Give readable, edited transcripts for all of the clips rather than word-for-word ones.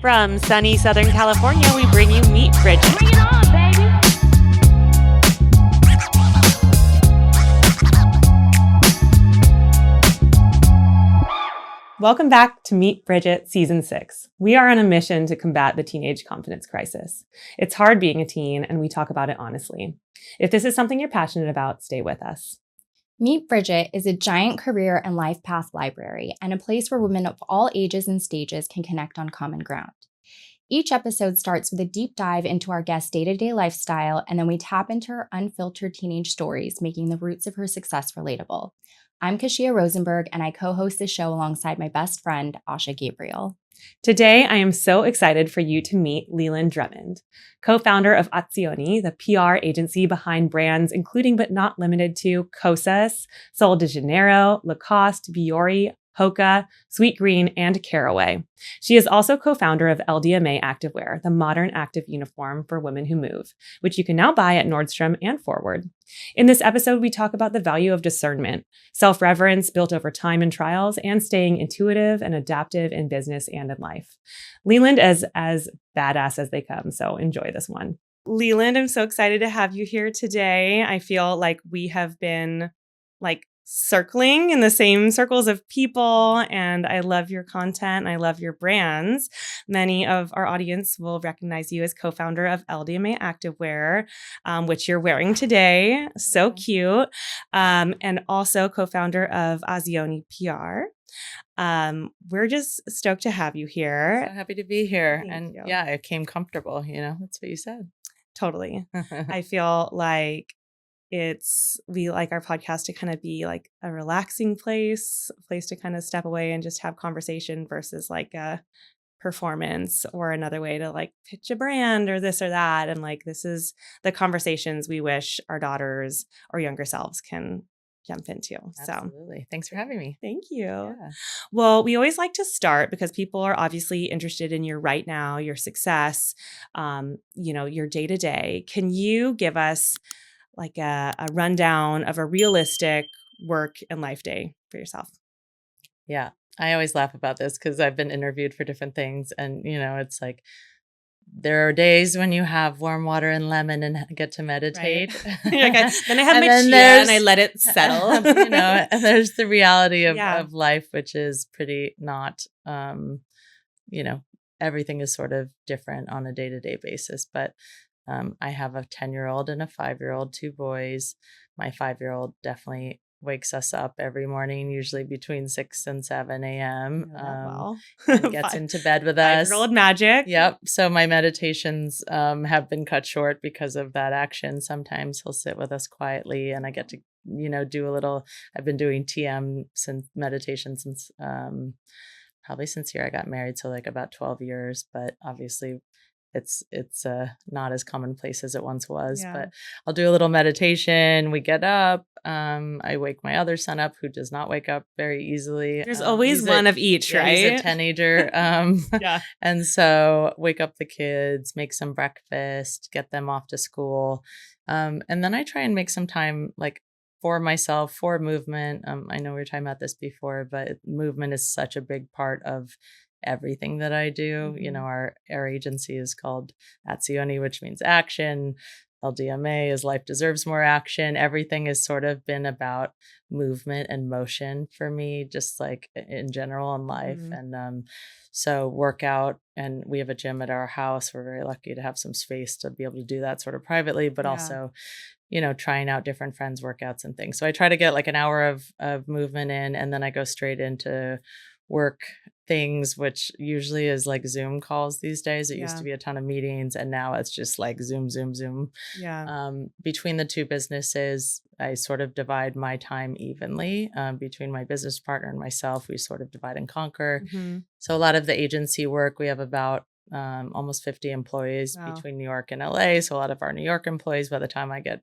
From sunny Southern California, we bring you Meet Bridget. Bring it on, baby! Welcome back to Meet Bridget Season 6. We are on a mission to combat the teenage confidence crisis. It's hard being a teen, and we talk about it honestly. If this is something you're passionate about, stay with us. Meet Bridget is a giant career and life path library and a place where women of all ages and stages can connect on common ground. Each episode starts with a deep dive into our guest's day-to-day lifestyle, and then we tap into her unfiltered teenage stories, making the roots of her success relatable. I'm Kashia Rosenberg, and I co-host the show alongside my best friend, Asha Gabriel. Today, I am so excited for you to meet Leland Drummond, co-founder of AZIONE, the PR agency behind brands including but not limited to Kosas, Sol de Janeiro, Lacoste, Biore, Hoka, Sweetgreen, and Caraway. She is also co-founder of LDMA Activewear, the modern active uniform for women who move, which you can now buy at Nordstrom and Forward. In this episode, we talk about the value of discernment, self-reverence built over time and trials, and staying intuitive and adaptive in business and in life. Leland is as badass as they come, so enjoy this one. Leland, I'm so excited to have you here today. I feel like we have been circling in the same circles of people, and I love your content. I love your brands. Many of our audience will recognize you as co-founder of LDMA Activewear, which you're wearing today. So cute. And also co-founder of AZIONE PR. We're just stoked to have you here. So happy to be here. Thank you. Yeah, I came comfortable, that's what you said. Totally. I feel like we like our podcast to kind of be like a relaxing place, a place to kind of step away and just have conversation versus like a performance or another way to like pitch a brand or this or that. And like, this is the conversations we wish our daughters or younger selves can jump into. Absolutely. So thanks for having me. Thank you. Yeah. Well, we always like to start because people are obviously interested in your right now, your success, your day to day. Can you give us like a rundown of a realistic work and life day for yourself? Yeah. I always laugh about this because I've been interviewed for different things. And, it's like, there are days when you have warm water and lemon and get to meditate. Right. Then I have my chia and I let it settle. And there's the reality of life, which is pretty not, everything is sort of different on a day-to-day basis. But I have a 10-year-old and a 5-year-old, 2 boys. My 5-year-old definitely wakes us up every morning, usually between 6 and 7 a.m. And gets into bed with us. 5-year-old magic. Yep. So my meditations have been cut short because of that action. Sometimes he'll sit with us quietly and I get to, do a little, I've been doing TM meditation since probably since the year I got married. So like about 12 years, but obviously it's not as commonplace as it once was, but I'll do a little meditation. We get up. I wake my other son up, who does not wake up very easily. There's always one of each, right? He's a teenager. And so wake up the kids, make some breakfast, get them off to school. And then I try and make some time like for myself, for movement. I know we were talking about this before, but movement is such a big part of everything that I do. Our agency is called AZIONE, which means action. LDMA is Life Deserves More Action. Everything has sort of been about movement and motion for me, just like in general in life. And so workout, and we have a gym at our house. We're very lucky to have some space to be able to do that sort of privately, but also trying out different friends' workouts and things. So I try to get like an hour of movement in, and then I go straight into work things, which usually is like Zoom calls these days. It used to be a ton of meetings, and now it's just like Zoom. Between the 2 businesses, I sort of divide my time evenly between my business partner and myself. We sort of divide and conquer. So a lot of the agency work, we have about almost 50 employees between New York and LA. So a lot of our New York employees, by the time I get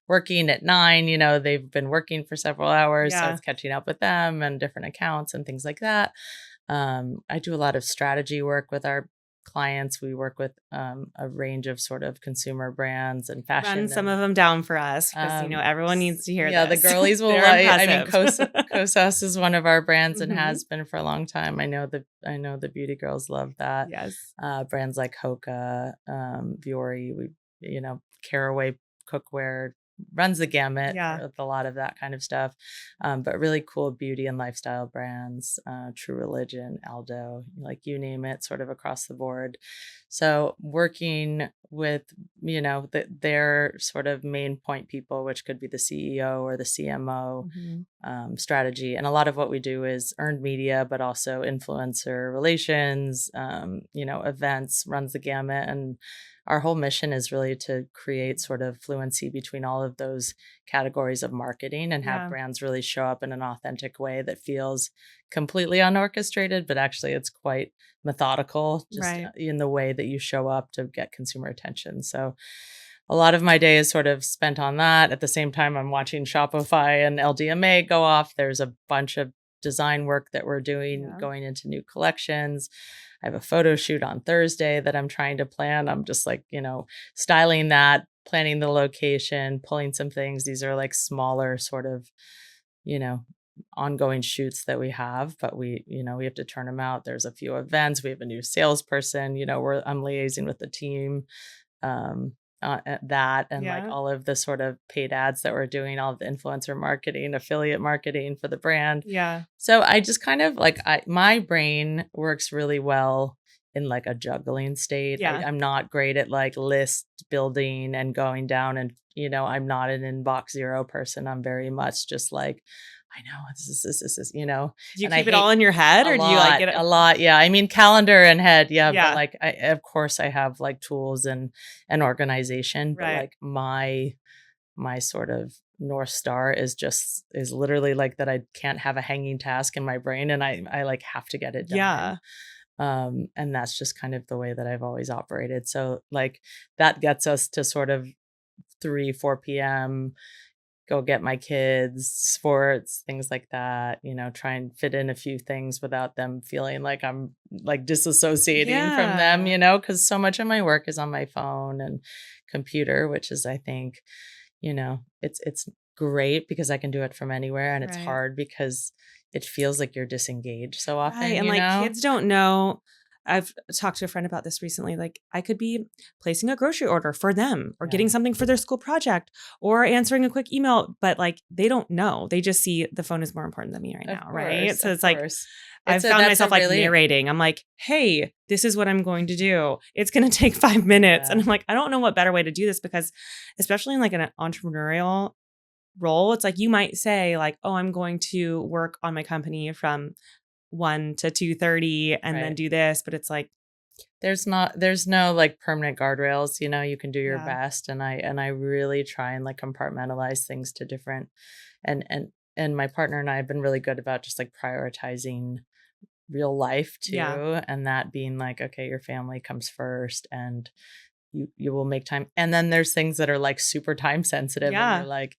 working at 9, they've been working for several hours. So it's catching up with them and different accounts and things like that. I do a lot of strategy work with our clients, we work with a range of sort of consumer brands and fashion. Run some of them down for us because, everyone needs to hear this. Yeah, the girlies will like, I mean, Kosas is one of our brands and has been for a long time. I know the beauty girls love that. Yes. Brands like Hoka, Vuori, Caraway cookware, runs the gamut with a lot of that kind of stuff. But really cool beauty and lifestyle brands, True Religion, Aldo, like you name it, sort of across the board. So working with, their sort of main point people, which could be the CEO or the CMO, strategy. And a lot of what we do is earned media, but also influencer relations, events, runs the gamut. And our whole mission is really to create sort of fluency between all of those categories of marketing and have brands really show up in an authentic way that feels completely unorchestrated, but actually it's quite methodical just in the way that you show up to get consumer attention. So a lot of my day is sort of spent on that. At the same time, I'm watching Shopify and LDMA go off. There's a bunch of design work that we're doing going into new collections. I have a photo shoot on Thursday that I'm trying to plan. I'm just like, styling that, planning the location, pulling some things. These are like smaller sort of, ongoing shoots that we have, but we have to turn them out. There's a few events. We have a new salesperson, I'm liaising with the team, that and like all of the sort of paid ads that we're doing, all of the influencer marketing, affiliate marketing for the brand. Yeah. So I just kind of like, my brain works really well in like a juggling state. Yeah. I'm not great at like list building and going down and, I'm not an inbox zero person. I'm very much just like, I know this is, Do you keep it all in your head or do you like get it? A lot? Yeah. I mean, calendar and head. Yeah. But like, of course I have like tools and organization, but like my sort of North Star is literally like that. I can't have a hanging task in my brain and I like have to get it done. Yeah. And that's just kind of the way that I've always operated. So like that gets us to sort of 3-4 p.m., go get my kids, sports, things like that, try and fit in a few things without them feeling like I'm like disassociating from them, because so much of my work is on my phone and computer, which is, I think, it's great because I can do it from anywhere, and it's hard because it feels like you're disengaged so often. And like kids don't know. I've talked to a friend about this recently. Like I could be placing a grocery order for them or getting something for their school project or answering a quick email, but like they don't know. They just see the phone is more important than me right now. Right. So it's like, I've found myself like narrating. I'm like, hey, this is what I'm going to do. It's going to take 5 minutes. And I'm like, I don't know what better way to do this because especially in like an entrepreneurial role, it's like you might say like, oh, I'm going to work on my company from 1 to 2:30 and then do this, but it's like there's no like permanent guardrails, you can do your best, and I really try and like compartmentalize things to different, and my partner and I have been really good about just like prioritizing real life too, and that being like, okay, your family comes first and you will make time, and then there's things that are like super time sensitive and you're like,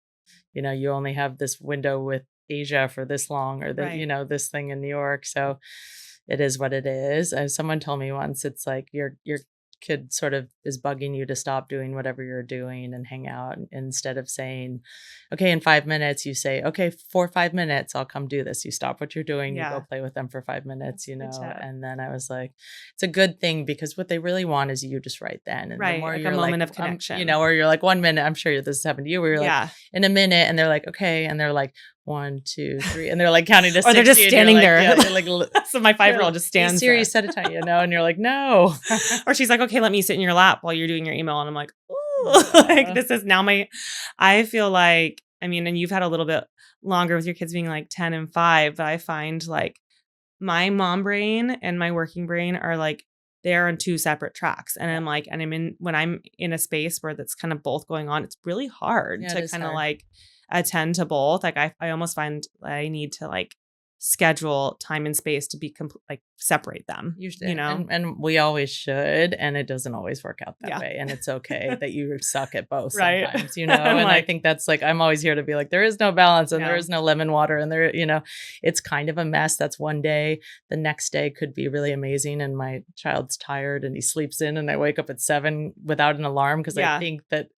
you only have this window with Asia for this long or this thing in New York. So it is what it is. As someone told me once, it's like your kid sort of is bugging you to stop doing whatever you're doing and hang out. Instead of saying, okay, in 5 minutes, you say, okay, for 5 minutes, I'll come do this. You stop what you're doing, you go play with them for 5 minutes, and then I was like, it's a good thing because what they really want is you just right then. And the more like you're a moment of connection, or you're like 1 minute, I'm sure this has happened to you where you're like in a minute and they're like, okay. And they're like, 1, 2, 3, and they're like counting to 60. Or they're just standing there. Like, so my 5-year-old just stands Siri set a time, and you're like, no. Or she's like, okay, let me sit in your lap while you're doing your email. And I'm like, ooh, like this is now I feel like, I mean, and you've had a little bit longer with your kids being like 10 and 5, but I find like my mom brain and my working brain are like, they're on 2 separate tracks. And I'm like, when I'm in a space where that's kind of both going on, it's really hard to kind of like attend to both. Like I almost find I need to like schedule time and space to be like separate them, Usually, you know? and we always should, and it doesn't always work out that Yeah. way. And it's okay that you suck at both Right. sometimes, you know? And I think that's like, I'm always here to be like, there is no balance and Yeah. there is no lemon water and there, you know, it's kind of a mess. That's one day. The next day could be really amazing. And my child's tired and he sleeps in and I wake up at 7 without an alarm because Yeah. I think that,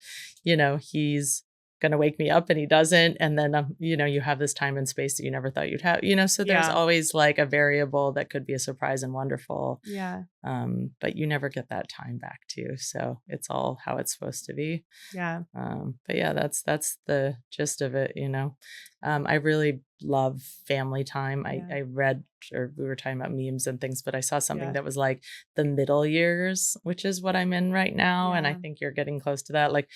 you know, he's going to wake me up and he doesn't. And then, you know, you have this time and space that you never thought you'd have, you know, so there's Yeah. always like a variable that could be a surprise and wonderful. Yeah. But you never get that time back too. So it's all how it's supposed to be. Yeah. But yeah, that's the gist of it, you know. I really love family time. I read, or we were talking about memes and things, but I saw something that was like the middle years, which is what I'm in right now. And I think you're getting close to that. Like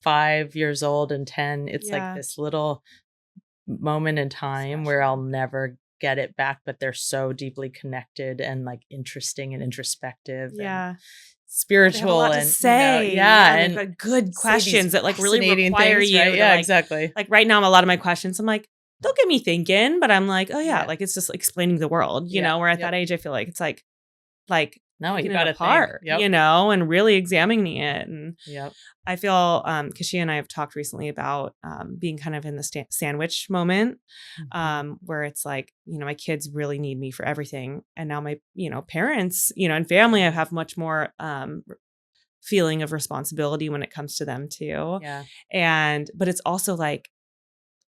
5 years old and 10, it's like this little moment in time where I'll never get it back, but they're so deeply connected and like interesting and introspective and spiritual. They have a lot and to say. You know, yeah, and they've got good questions that like really require things, you right? to, Yeah, like, exactly. Like right now, a lot of my questions, I'm like, they'll get me thinking, but I'm like, oh yeah, like it's just explaining the world, you know, where at that age, I feel like it's like no, you taking got it to apart, you know, and really examining it. And Yep. I feel, cause she and I have talked recently about, being kind of in the sandwich moment, where it's like, you know, my kids really need me for everything. And now my, you know, parents, you know, and family, I have much more, feeling of responsibility when it comes to them too. Yeah. But it's also like,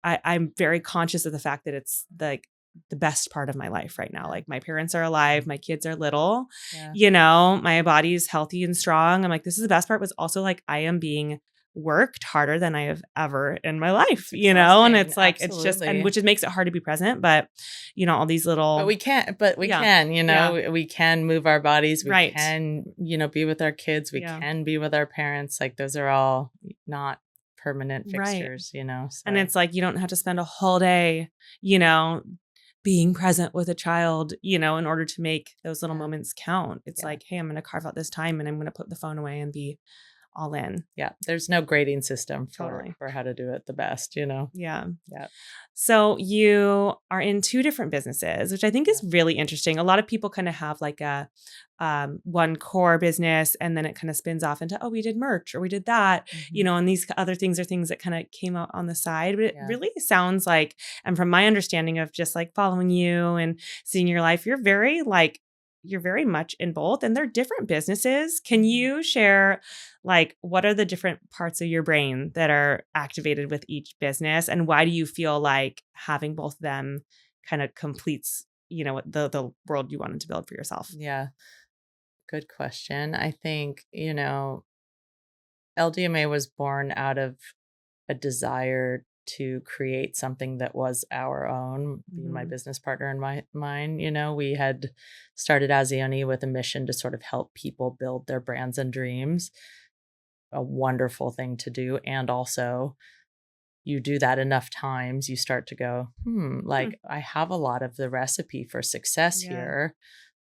I'm very conscious of the fact that it's like the best part of my life right now. Like my parents are alive, my kids are little, you know, my body's healthy and strong. I'm like, this is the best part. Was also like, I am being worked harder than I have ever in my life, you know? And it's like, it's just, and which makes it hard to be present, but you know, all these little, but we can, you know, we can move our bodies. We can, you know, be with our kids. We can be with our parents. Like those are all not permanent fixtures, you know? So. And it's like, you don't have to spend a whole day, you know, being present with a child, you know, in order to make those little moments count. It's like, hey, I'm going to carve out this time and I'm going to put the phone away and be all in. Yeah. There's no grading system for how to do it the best, you know? Yeah. Yeah. So you are in 2 different businesses, which I think is really interesting. A lot of people kind of have like a one core business and then it kind of spins off into, oh, we did merch or we did that, you know, and these other things are things that kind of came out on the side. But it really sounds like, and from my understanding of just like following you and seeing your life, you're very much in both and they're different businesses. Can you share like, what are the different parts of your brain that are activated with each business? And why do you feel like having both of them kind of completes, you know, the world you wanted to build for yourself? Yeah. Good question. I think, you know, LDMA was born out of a desire to create something that was our own, being my business partner and mine. You know, we had started AZIONE with a mission to sort of help people build their brands and dreams. A wonderful thing to do. And also, you do that enough times, you start to go, like I have a lot of the recipe for success here.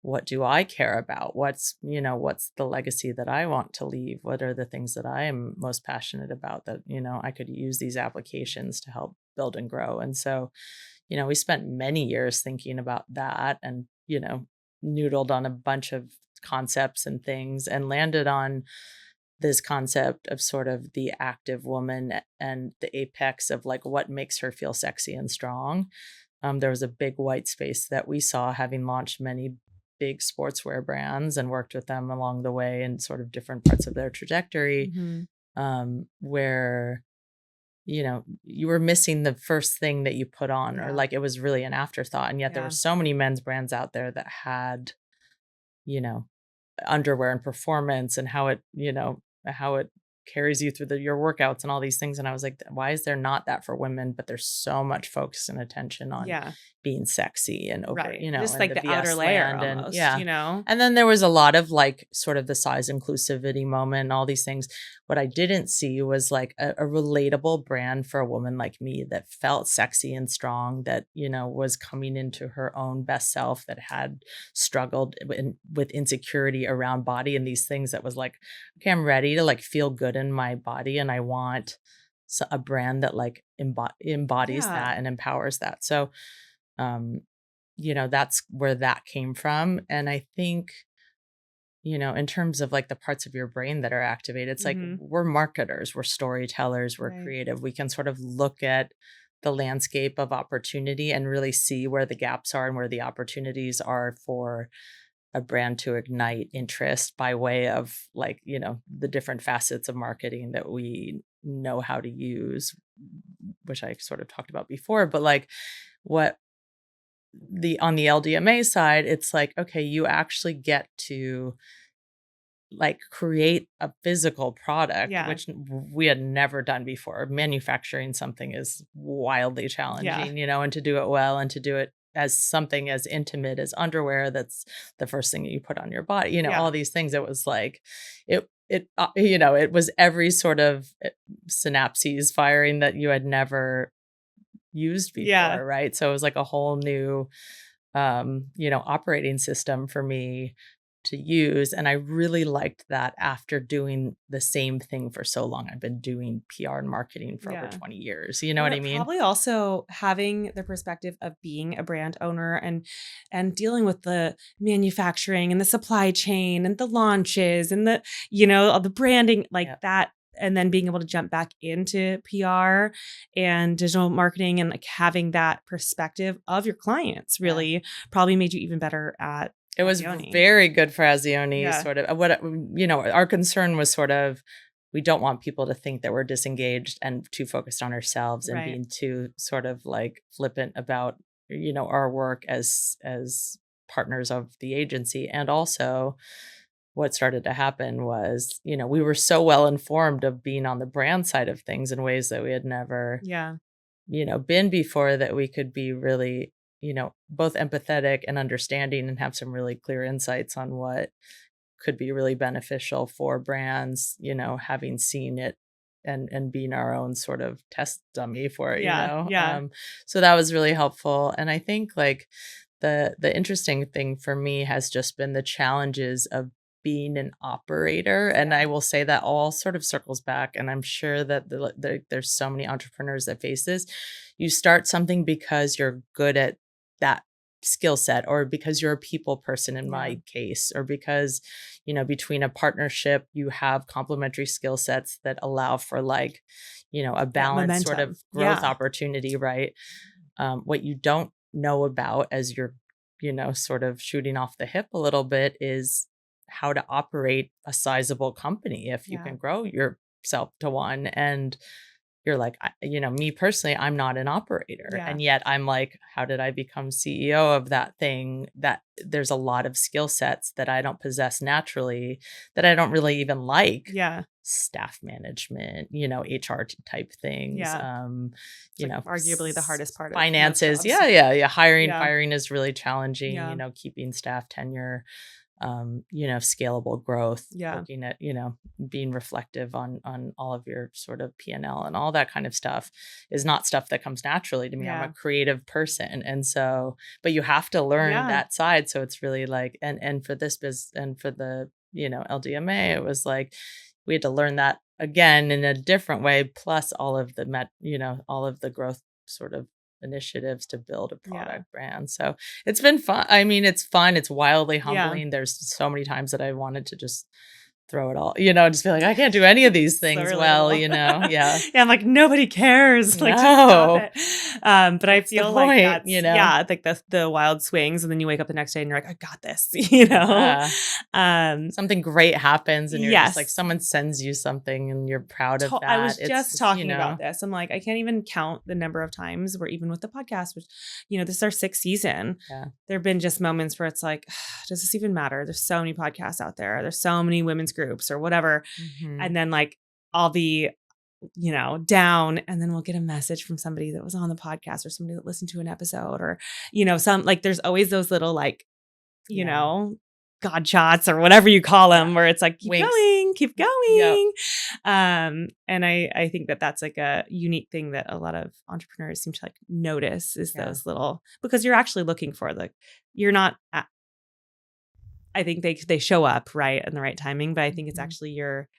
What do I care about? What's the legacy that I want to leave? What are the things that I am most passionate about that, you know, I could use these applications to help build and grow. And so, you know, we spent many years thinking about that and, you know, noodled on a bunch of concepts and things and landed on this concept of sort of the active woman and the apex of like what makes her feel sexy and strong. There was a big white space that we saw, having launched many big sportswear brands and worked with them along the way in sort of different parts of their trajectory, where, you know, you were missing the first thing that you put on, or like it was really an afterthought. And yet there were so many men's brands out there that had, you know, underwear and performance and how it, you know, how it carries you through your workouts and all these things. And I was like, why is there not that for women? But there's so much focus and attention on being sexy and over, you know, just like the outer layer almost, you know? And then there was a lot of like sort of the size inclusivity moment and all these things. What I didn't see was like a relatable brand for a woman like me that felt sexy and strong, that, you know, was coming into her own best self, that had struggled with insecurity around body and these things, that was like, okay, I'm ready to like feel good in my body. And I want a brand that like embodies that and empowers that. So, that's where that came from. And I think, in terms of like the parts of your brain that are activated, it's like we're marketers, we're storytellers, we're creative. We can sort of look at the landscape of opportunity and really see where the gaps are and where the opportunities are for a brand to ignite interest by way of like, the different facets of marketing that we know how to use, which I sort of talked about before. But like on the LDMA side, it's like, okay, you actually get to like create a physical product, which we had never done before. Manufacturing something is wildly challenging, and to do it well and to do it as something as intimate as underwear, that's the first thing that you put on your body, all these things. It was like, it was every sort of synapses firing that you had never used before. Right. So it was like a whole new, operating system for me to use. And I really liked that after doing the same thing for so long. I've been doing PR and marketing for over 20 years. You know what I mean? Probably also having the perspective of being a brand owner and dealing with the manufacturing and the supply chain and the launches and the, all the branding like that. And then being able to jump back into PR and digital marketing and like having that perspective of your clients really probably made you even better at it was AZIONE. Very good for AZIONE. Sort of what, our concern was sort of, we don't want people to think that we're disengaged and too focused on ourselves and being too sort of like flippant about, our work as partners of the agency. And also what started to happen was, we were so well informed of being on the brand side of things in ways that we had never, been before, that we could be really, both empathetic and understanding and have some really clear insights on what could be really beneficial for brands, having seen it and being our own sort of test dummy for it, so that was really helpful. And I think like the interesting thing for me has just been the challenges of being an operator. And I will say that all sort of circles back. And I'm sure that there's so many entrepreneurs that face this. You start something because you're good at that skill set, or because you're a people person in my case, or because, between a partnership, you have complementary skill sets that allow for like, a balanced sort of growth opportunity, right? What you don't know about as you're, sort of shooting off the hip a little bit is how to operate a sizable company if you can grow yourself to one. And you're like, me personally, I'm not an operator. And yet I'm like, how did I become CEO of that thing? That there's a lot of skill sets that I don't possess naturally, that I don't really even like. Staff management, HR type things. Arguably the hardest part. Finances. Of Hiring is really challenging, keeping staff tenure. Scalable growth, looking at, being reflective on all of your sort of P&L and all that kind of stuff is not stuff that comes naturally to me. I'm a creative person. And so, but you have to learn that side. So it's really like, and for this business and for the, LDMA, it was like, we had to learn that again in a different way, plus all of the all of the growth sort of initiatives to build a product brand. So it's been fun. I mean, it's fun. It's wildly humbling. There's so many times that I wanted to just throw it all, just be like, I can't do any of these things well, I'm like, nobody cares. Like, no. But I feel like that's, like the wild swings, and then you wake up the next day and you're like, I got this, something great happens and you're just like, someone sends you something and you're proud of that. I was just talking about this. I'm like, I can't even count the number of times where, even with the podcast, which, this is our 6th season. There've been just moments where it's like, does this even matter? There's so many podcasts out there. There's so many women's groups or whatever. And then like I'll be, down, and then we'll get a message from somebody that was on the podcast or somebody that listened to an episode, or, some, like, there's always those little like, God shots or whatever you call them, where it's like, keep going. And I think that that's like a unique thing that a lot of entrepreneurs seem to like notice, is those little, because you're actually looking for you're not I think they show up right in the right timing, but I think it's actually you're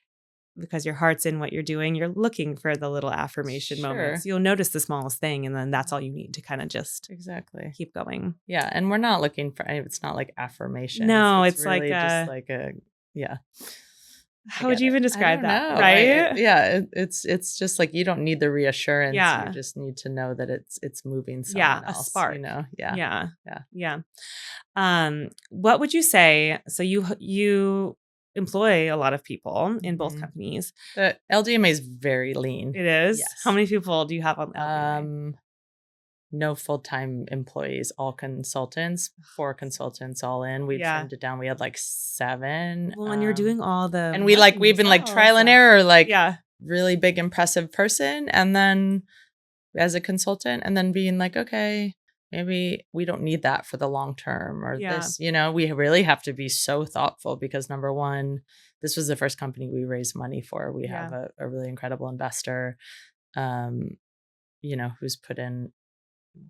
because your heart's in what you're doing, you're looking for the little affirmation moments. You'll notice the smallest thing, and then that's all you need to kind of just keep going. Yeah. And we're not looking for, it's not like affirmation. No, it's really like just like a, yeah. How would you even describe that? Know. Right? It's just like, you don't need the reassurance. Yeah. You just need to know that it's moving somewhere else. A spark. You know? Yeah. What would you say? So you employ a lot of people in both companies. The LDMA is very lean. It is? Yes. How many people do you have on LDMA? No full-time employees, all consultants, 4 consultants all in. We've trimmed it down. We had like 7. Well, and you're doing all the, and we've been like trial and error, like really big, impressive person. And then as a consultant, and then being like, okay, maybe we don't need that for the long term, or this, we really have to be so thoughtful, because number one, this was the first company we raised money for. We have a really incredible investor, who's put in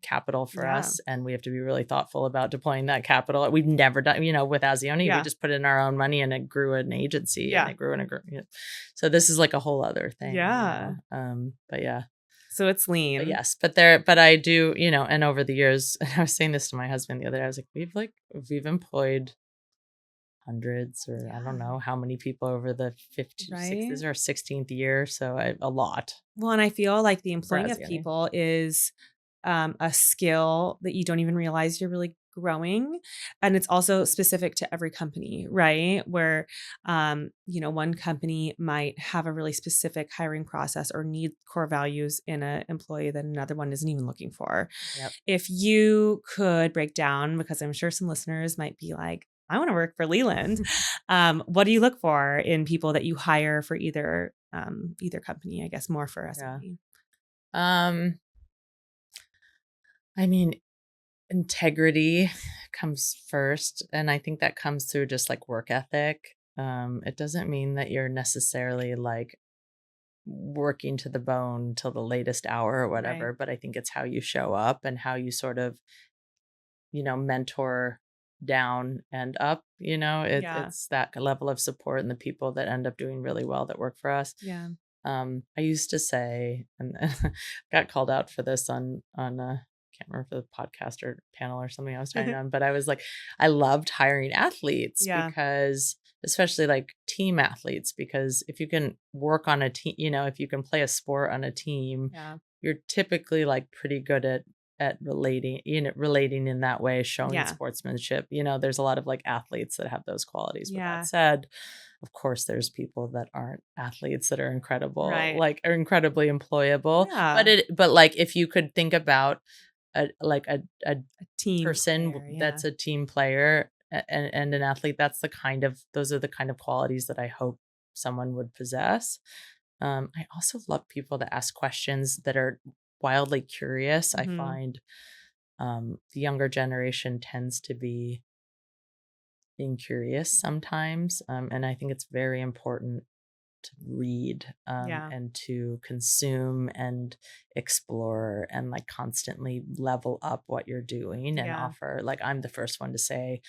capital for us, and we have to be really thoughtful about deploying that capital. We've never done, with AZIONE, we just put in our own money, and it grew an agency, and it grew and it grew. So this is like a whole other thing. But yeah. So it's lean. But yes, but I do, and over the years, and I was saying this to my husband the other day, I was like, we've employed hundreds, or I don't know how many people over the 6th or 16th year. So a lot. Well, and I feel like the employing of people is a skill that you don't even realize you're really growing. And it's also specific to every company, right? Where, one company might have a really specific hiring process or need core values in an employee that another one isn't even looking for. Yep. If you could break down, because I'm sure some listeners might be like, I want to work for Leland. What do you look for in people that you hire for either company? I guess more for us. I mean, integrity comes first. And I think that comes through just like work ethic. It doesn't mean that you're necessarily like working to the bone till the latest hour or whatever, but I think it's how you show up and how you sort of, mentor down and up, it's that level of support, and the people that end up doing really well that work for us. Yeah. I used to say, and got called out for this on can't remember if the podcast or panel or something I was trying on, but I was like, I loved hiring athletes because, especially like team athletes, because if you can work on a team, if you can play a sport on a team, you're typically like pretty good at relating in that way, showing sportsmanship. There's a lot of like athletes that have those qualities. With that said, of course, there's people that aren't athletes that are incredible, like are incredibly employable. But like if you could think about a team person player, that's a team player and an athlete, those are the kind of qualities that I hope someone would possess. I also love people that ask questions that are wildly curious. I find the younger generation tends to be incurious sometimes, and I think it's very important to read and to consume and explore and like constantly level up what you're doing and offer. Like, I'm the first one to say,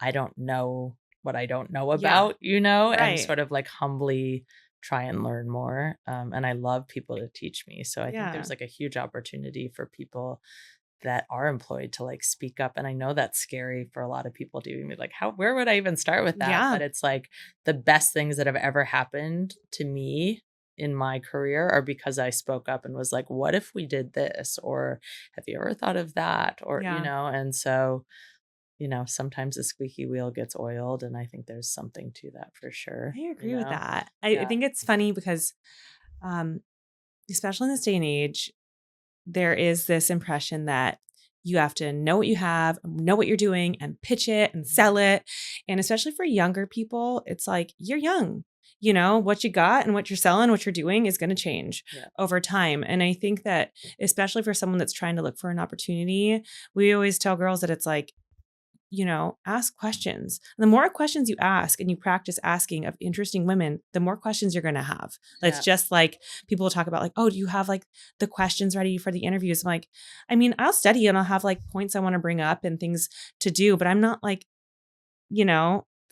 I don't know what I don't know about, and sort of like humbly try and learn more. And I love people to teach me. So I think there's like a huge opportunity for people that are employed to like speak up. And I know that's scary for a lot of people to be like, where would I even start with that? But it's like the best things that have ever happened to me in my career are because I spoke up and was like, what if we did this? Or have you ever thought of that? Or, and so, sometimes the squeaky wheel gets oiled, and I think there's something to that for sure. I agree with that. I think it's funny because, especially in this day and age, there is this impression that you have to know what you have, know what you're doing, and pitch it and sell it. And especially for younger people, it's like, you're young. What you got and what you're selling, what you're doing is going to change over time. And I think that especially for someone that's trying to look for an opportunity, we always tell girls that it's like, ask questions. And the more questions you ask and you practice asking of interesting women, the more questions you're going to have. It's just like people will talk about like, oh, do you have like the questions ready for the interviews? I'm like, I'll study and I'll have like points I want to bring up and things to do, but I'm not like,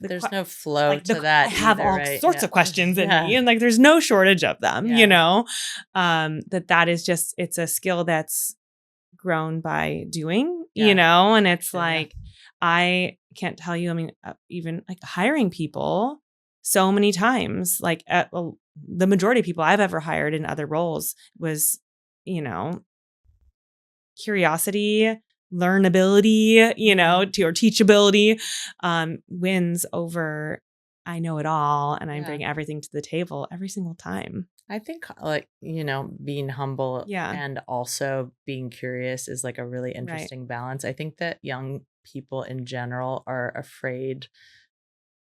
there's no flow to that. I have either, all right? sorts of questions in me, and like there's no shortage of them, you know. That is just, it's a skill that's grown by doing, you know, and it's like, I can't tell you, I mean, even like hiring people so many times, like the majority of people I've ever hired in other roles was, you know, curiosity, learnability, you know, or teachability, wins over I know it all and I bring everything to the table every single time. I think like, you know, being humble and also being curious is like a really interesting balance. I think that young people in general are afraid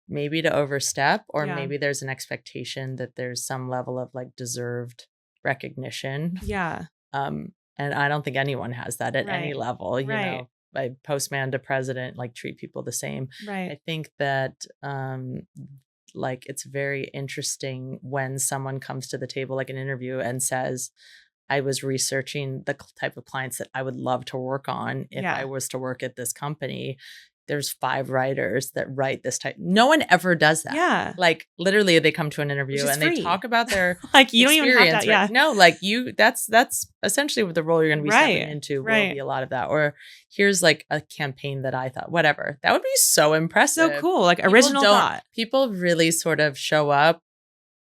maybe to overstep, or maybe there's an expectation that there's some level of like deserved recognition. Yeah. And I don't think anyone has that at any level, you know, by postman to president, like treat people the same. I think that like it's very interesting when someone comes to the table, like an interview, and says, I was researching the type of clients that I would love to work on if I was to work at this company. There's 5 writers that write this type. No one ever does that. Yeah. Like literally they come to an interview and they talk about their like you don't even have that. Yeah. No, like that's essentially what the role you're going to be stepping into will be a lot of that. Or here's like a campaign that I thought, whatever. That would be so impressive. So cool. Like original thought. People really sort of show up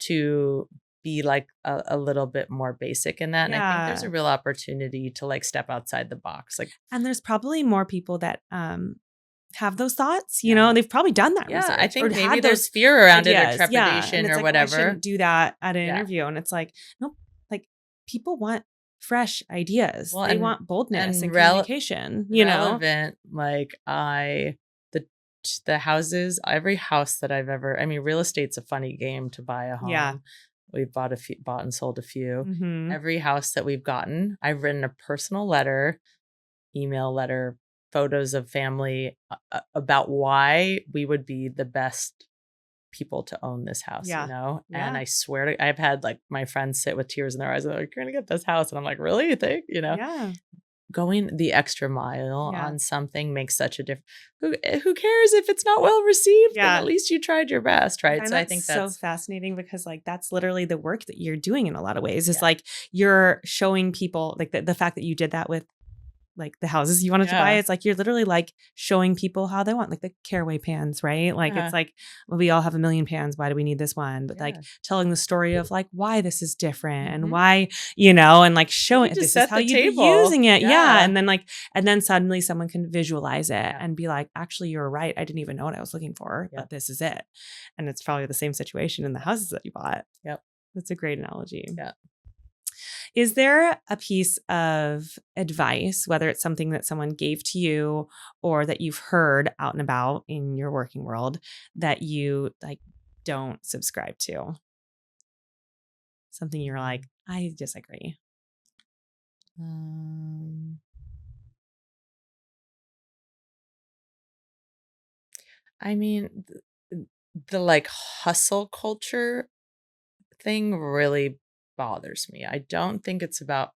to be like a little bit more basic in that. And I think there's a real opportunity to like step outside the box. Like, and there's probably more people that, have those thoughts, you know, they've probably done that research. I think maybe there's fear around it or trepidation or like, whatever. I shouldn't do that at an interview. And it's like, nope, like people want fresh ideas. They want boldness and communication, you relevant, know? Like the houses, every house that I've ever, I mean, real estate's a funny game to buy a home. Yeah. We've bought and sold a few. Mm-hmm. Every house that we've gotten, I've written a personal letter, email letter, photos of family about why we would be the best people to own this house, you know? And I swear to, I've had like my friends sit with tears in their eyes and they're like, you're going to get this house. And I'm like, really? You think, you know? Yeah. Going the extra mile on something makes such a difference. Who cares if it's not well received? Yeah. Then at least you tried your best, right? So I think that's so fascinating because like that's literally the work that you're doing in a lot of ways. It's like you're showing people like the fact that you did that with like the houses you wanted to buy. It's like you're literally like showing people how they want, like the Caraway pans, right? Like it's like, well, we all have a million pans. Why do we need this one? But like telling the story of like why this is different and why, you know, and like showing this is how you're using it. Yeah. And then suddenly someone can visualize it and be like, actually, you're right. I didn't even know what I was looking for, but this is it. And it's probably the same situation in the houses that you bought. Yep. That's a great analogy. Yeah. Is there a piece of advice, whether it's something that someone gave to you or that you've heard out and about in your working world that you like don't subscribe to? Something you're like, I disagree. I mean, the like hustle culture thing really bothers me. I don't think it's about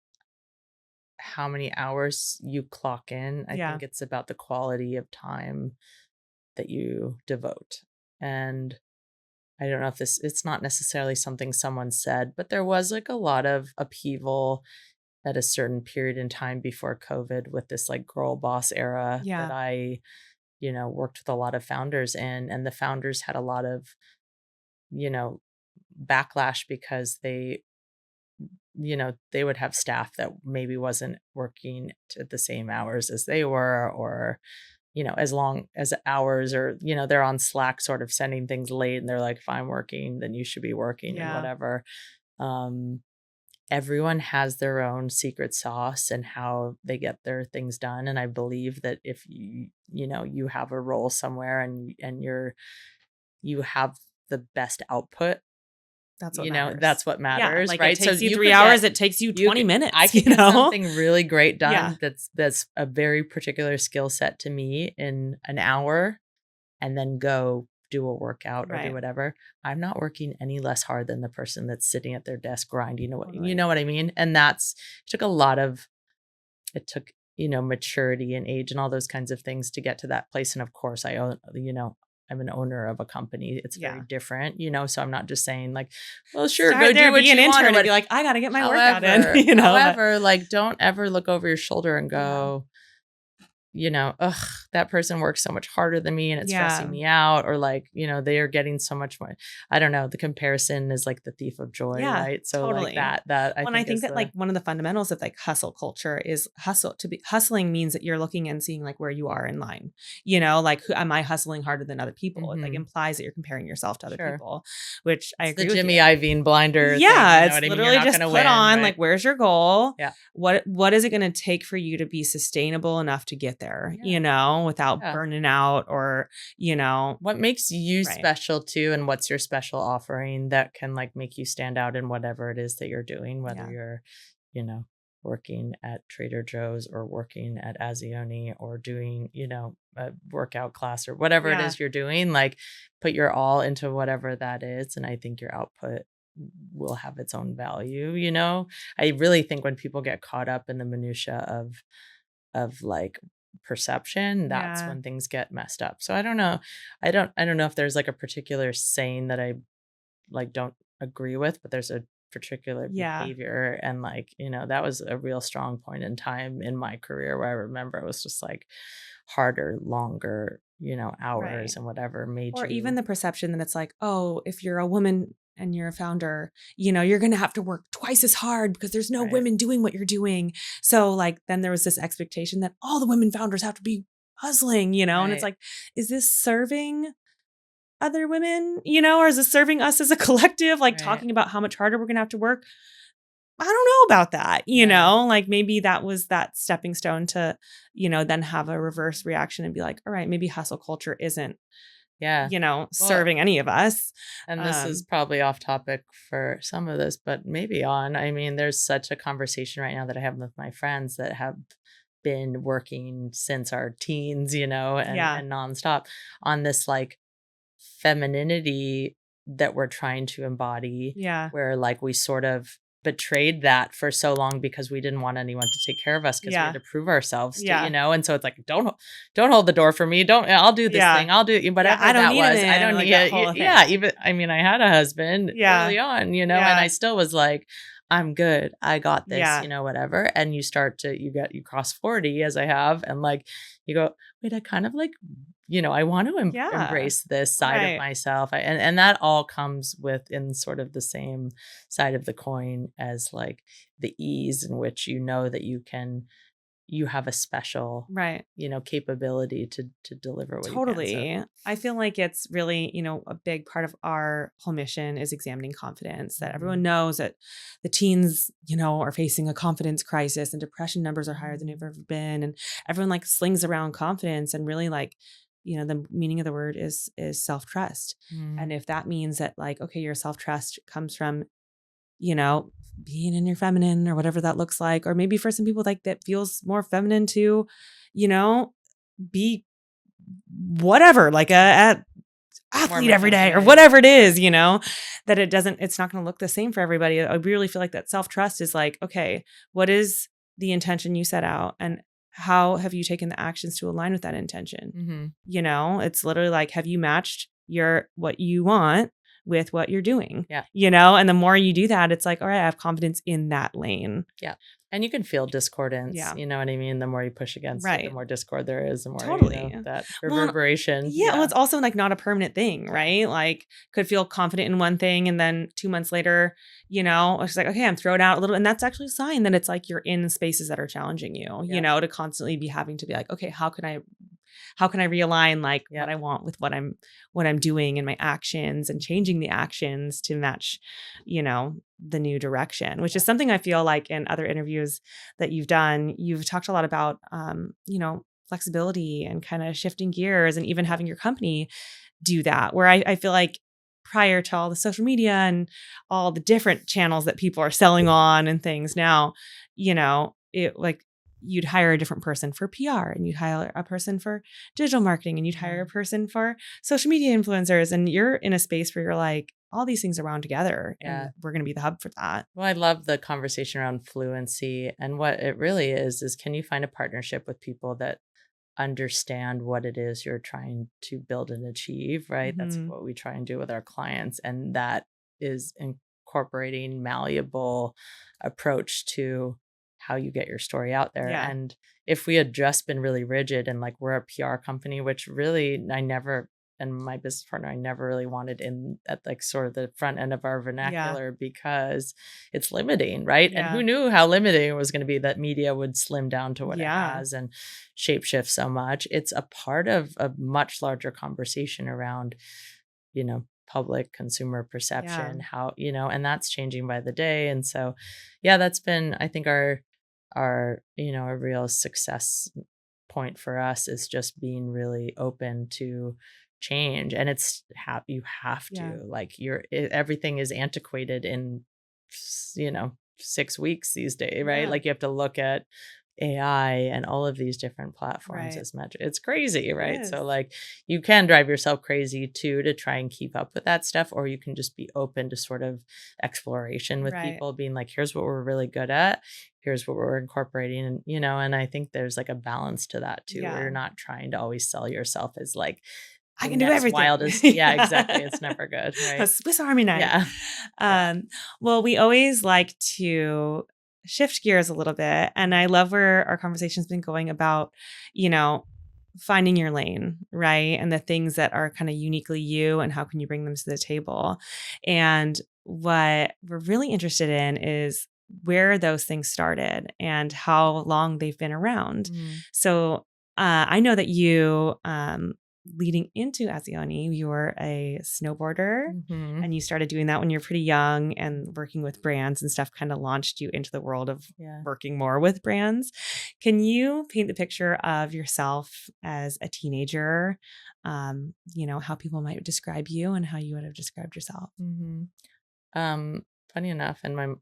how many hours you clock in. I think it's about the quality of time that you devote. And I don't know if it's not necessarily something someone said, but there was like a lot of upheaval at a certain period in time before COVID with this like girl boss era that I, you know, worked with a lot of founders in, and the founders had a lot of, you know, backlash because they would have staff that maybe wasn't working at the same hours as they were, or, you know, as long as hours, or, you know, they're on Slack sort of sending things late and they're like, if I'm working, then you should be working and whatever. Everyone has their own secret sauce and how they get their things done. And I believe that if you have a role somewhere and you have the best output, that's what matters. That's what matters, like right? It takes you 3 hours. It takes you 20 minutes. I can get something really great done. That's a very particular skill set to me in an hour, and then go do a workout or do whatever. I'm not working any less hard than the person that's sitting at their desk grinding. You know what I mean? And it took maturity and age and all those kinds of things to get to that place. And of course, I I'm an owner of a company. It's very Yeah. different, you know, so I'm not just saying like, well, sure, Start go there, do what be you an want. intern and be like, I got to get my workout in, you know. However, like, don't ever look over your shoulder and go, you know, ugh, that person works so much harder than me and it's stressing me out, or like, you know, they are getting so much more. I don't know. The comparison is like the thief of joy, right? So totally. like I think that like one of the fundamentals of like hustle culture is hustling means that you're looking and seeing like where you are in line, you know, like am I hustling harder than other people? It like implies that you're comparing yourself to other people, which I agree the with Jimmy you. Iovine blinder. Yeah. Thing, it's literally just put on like, where's your goal? Yeah. What is it going to take for you to be sustainable enough to get there, you know, without burning out, or, you know, what makes you special too, and what's your special offering that can like make you stand out in whatever it is that you're doing, whether you're, you know, working at Trader Joe's or working at AZIONE or doing, you know, a workout class or whatever it is you're doing, like put your all into whatever that is. And I think your output will have its own value. You know, I really think when people get caught up in the minutia of like perception, that's when things get messed up. So I don't know. I don't know if there's like a particular saying that I like don't agree with, but there's a particular behavior, and like, you know, that was a real strong point in time in my career where I remember it was just like harder, longer, you know, hours and whatever made or you, even the perception that it's like, oh, if you're a woman and you're a founder, you know, you're going to have to work twice as hard because there's no women doing what you're doing. So like, then there was this expectation that all the women founders have to be hustling, you know, and it's like, is this serving other women, you know, or is this serving us as a collective, like talking about how much harder we're going to have to work? I don't know about that, you know, like maybe that was that stepping stone to, you know, then have a reverse reaction and be like, all right, maybe hustle culture isn't, you know, serving any of us. And this is probably off topic for some of this, but maybe on. I mean, there's such a conversation right now that I have with my friends that have been working since our teens, you know, and nonstop on this like femininity that we're trying to embody. Where like we sort of betrayed that for so long because we didn't want anyone to take care of us because we had to prove ourselves to, you know. And so it's like, don't hold the door for me, I'll do this thing, I'll do whatever I don't that need was. I don't need it. Even I mean, I had a husband early on, you know, and I still was like, I'm good, I got this, you know, whatever. And you cross 40 as I have, and like you go, wait, I kind of like, you know, I want to embrace this side of myself. And that all comes within sort of the same side of the coin as like the ease in which you know that you have a special, you know, capability to deliver what you can. So. I feel like it's really, you know, a big part of our whole mission is examining confidence, that everyone knows that the teens, you know, are facing a confidence crisis and depression numbers are higher than they've ever been. And everyone like slings around confidence, and really like, you know, the meaning of the word is self-trust. And if that means that like, okay, your self-trust comes from, you know, being in your feminine or whatever that looks like, or maybe for some people like that feels more feminine to, you know, be whatever, like a athlete every day or whatever it is, you know, that it's not going to look the same for everybody. I really feel like that self-trust is like, okay, what is the intention you set out, and how have you taken the actions to align with that intention? You know, it's literally like, have you matched what you want with what you're doing? You know, and the more you do that, it's like, all right, I have confidence in that lane. And you can feel discordance, you know what I mean? The more you push against it, the more discord there is, the more, you know, that reverberation. Well, it's also like not a permanent thing, right? Like could feel confident in one thing, and then 2 months later, you know, it's like, okay, I'm thrown out a little. And that's actually a sign that it's like you're in spaces that are challenging you, you know, to constantly be having to be like, okay, how can I realign like what I want with what I'm doing in my actions, and changing the actions to match, you know, the new direction, which is something I feel like in other interviews that you've done, you've talked a lot about, you know, flexibility and kind of shifting gears, and even having your company do that, where I feel like prior to all the social media and all the different channels that people are selling on and things now, you know, it like you'd hire a different person for PR, and you'd hire a person for digital marketing, and you'd hire a person for social media influencers. And you're in a space where you're like, all these things are wound together, and we're going to be the hub for that. Well, I love the conversation around fluency, and what it really is can you find a partnership with people that understand what it is you're trying to build and achieve, right? That's Mhm. what we try and do with our clients. And that is incorporating malleable approach to how you get your story out there. Yeah. And if we had just been really rigid and like we're a PR company, which really I never, and my business partner, I never really wanted in at like sort of the front end of our vernacular because it's limiting, right? And Yeah. who knew how limiting it was going to be, that media would slim down to what it Yeah. has and shapeshift so much. It's a part of a much larger conversation around, public consumer perception, how, and that's changing by the day. And so, yeah, that's been, I think our, a real success point for us is just being really open to change. And it's you have to Yeah. like everything is antiquated in 6 weeks these days, right? Yeah. Like you have to look at AI and all of these different platforms Right. as metric. It's crazy, right? is. So like you can drive yourself crazy too to try and keep up with that stuff, or you can just be open to sort of exploration with Right. people, being like, here's what we're really good at, here's what we're incorporating, and and I think there's like a balance to that too, where Yeah. you're not trying to always sell yourself as like I the can do next everything. wildest. Yeah, exactly. It's never good, A right? Swiss Army knife. Yeah. Well, we always like to shift gears a little bit. And I love where our conversation's been going about, finding your lane, right? And the things that are kind of uniquely you and how can you bring them to the table. And what we're really interested in is where those things started and how long they've been around. So I know that you, leading into AZIONE, you were a snowboarder and you started doing that when you were pretty young, and working with brands and stuff kind of launched you into the world of working more with brands. Can you paint the picture of yourself as a teenager? How people might describe you and how you would have described yourself. Funny enough, and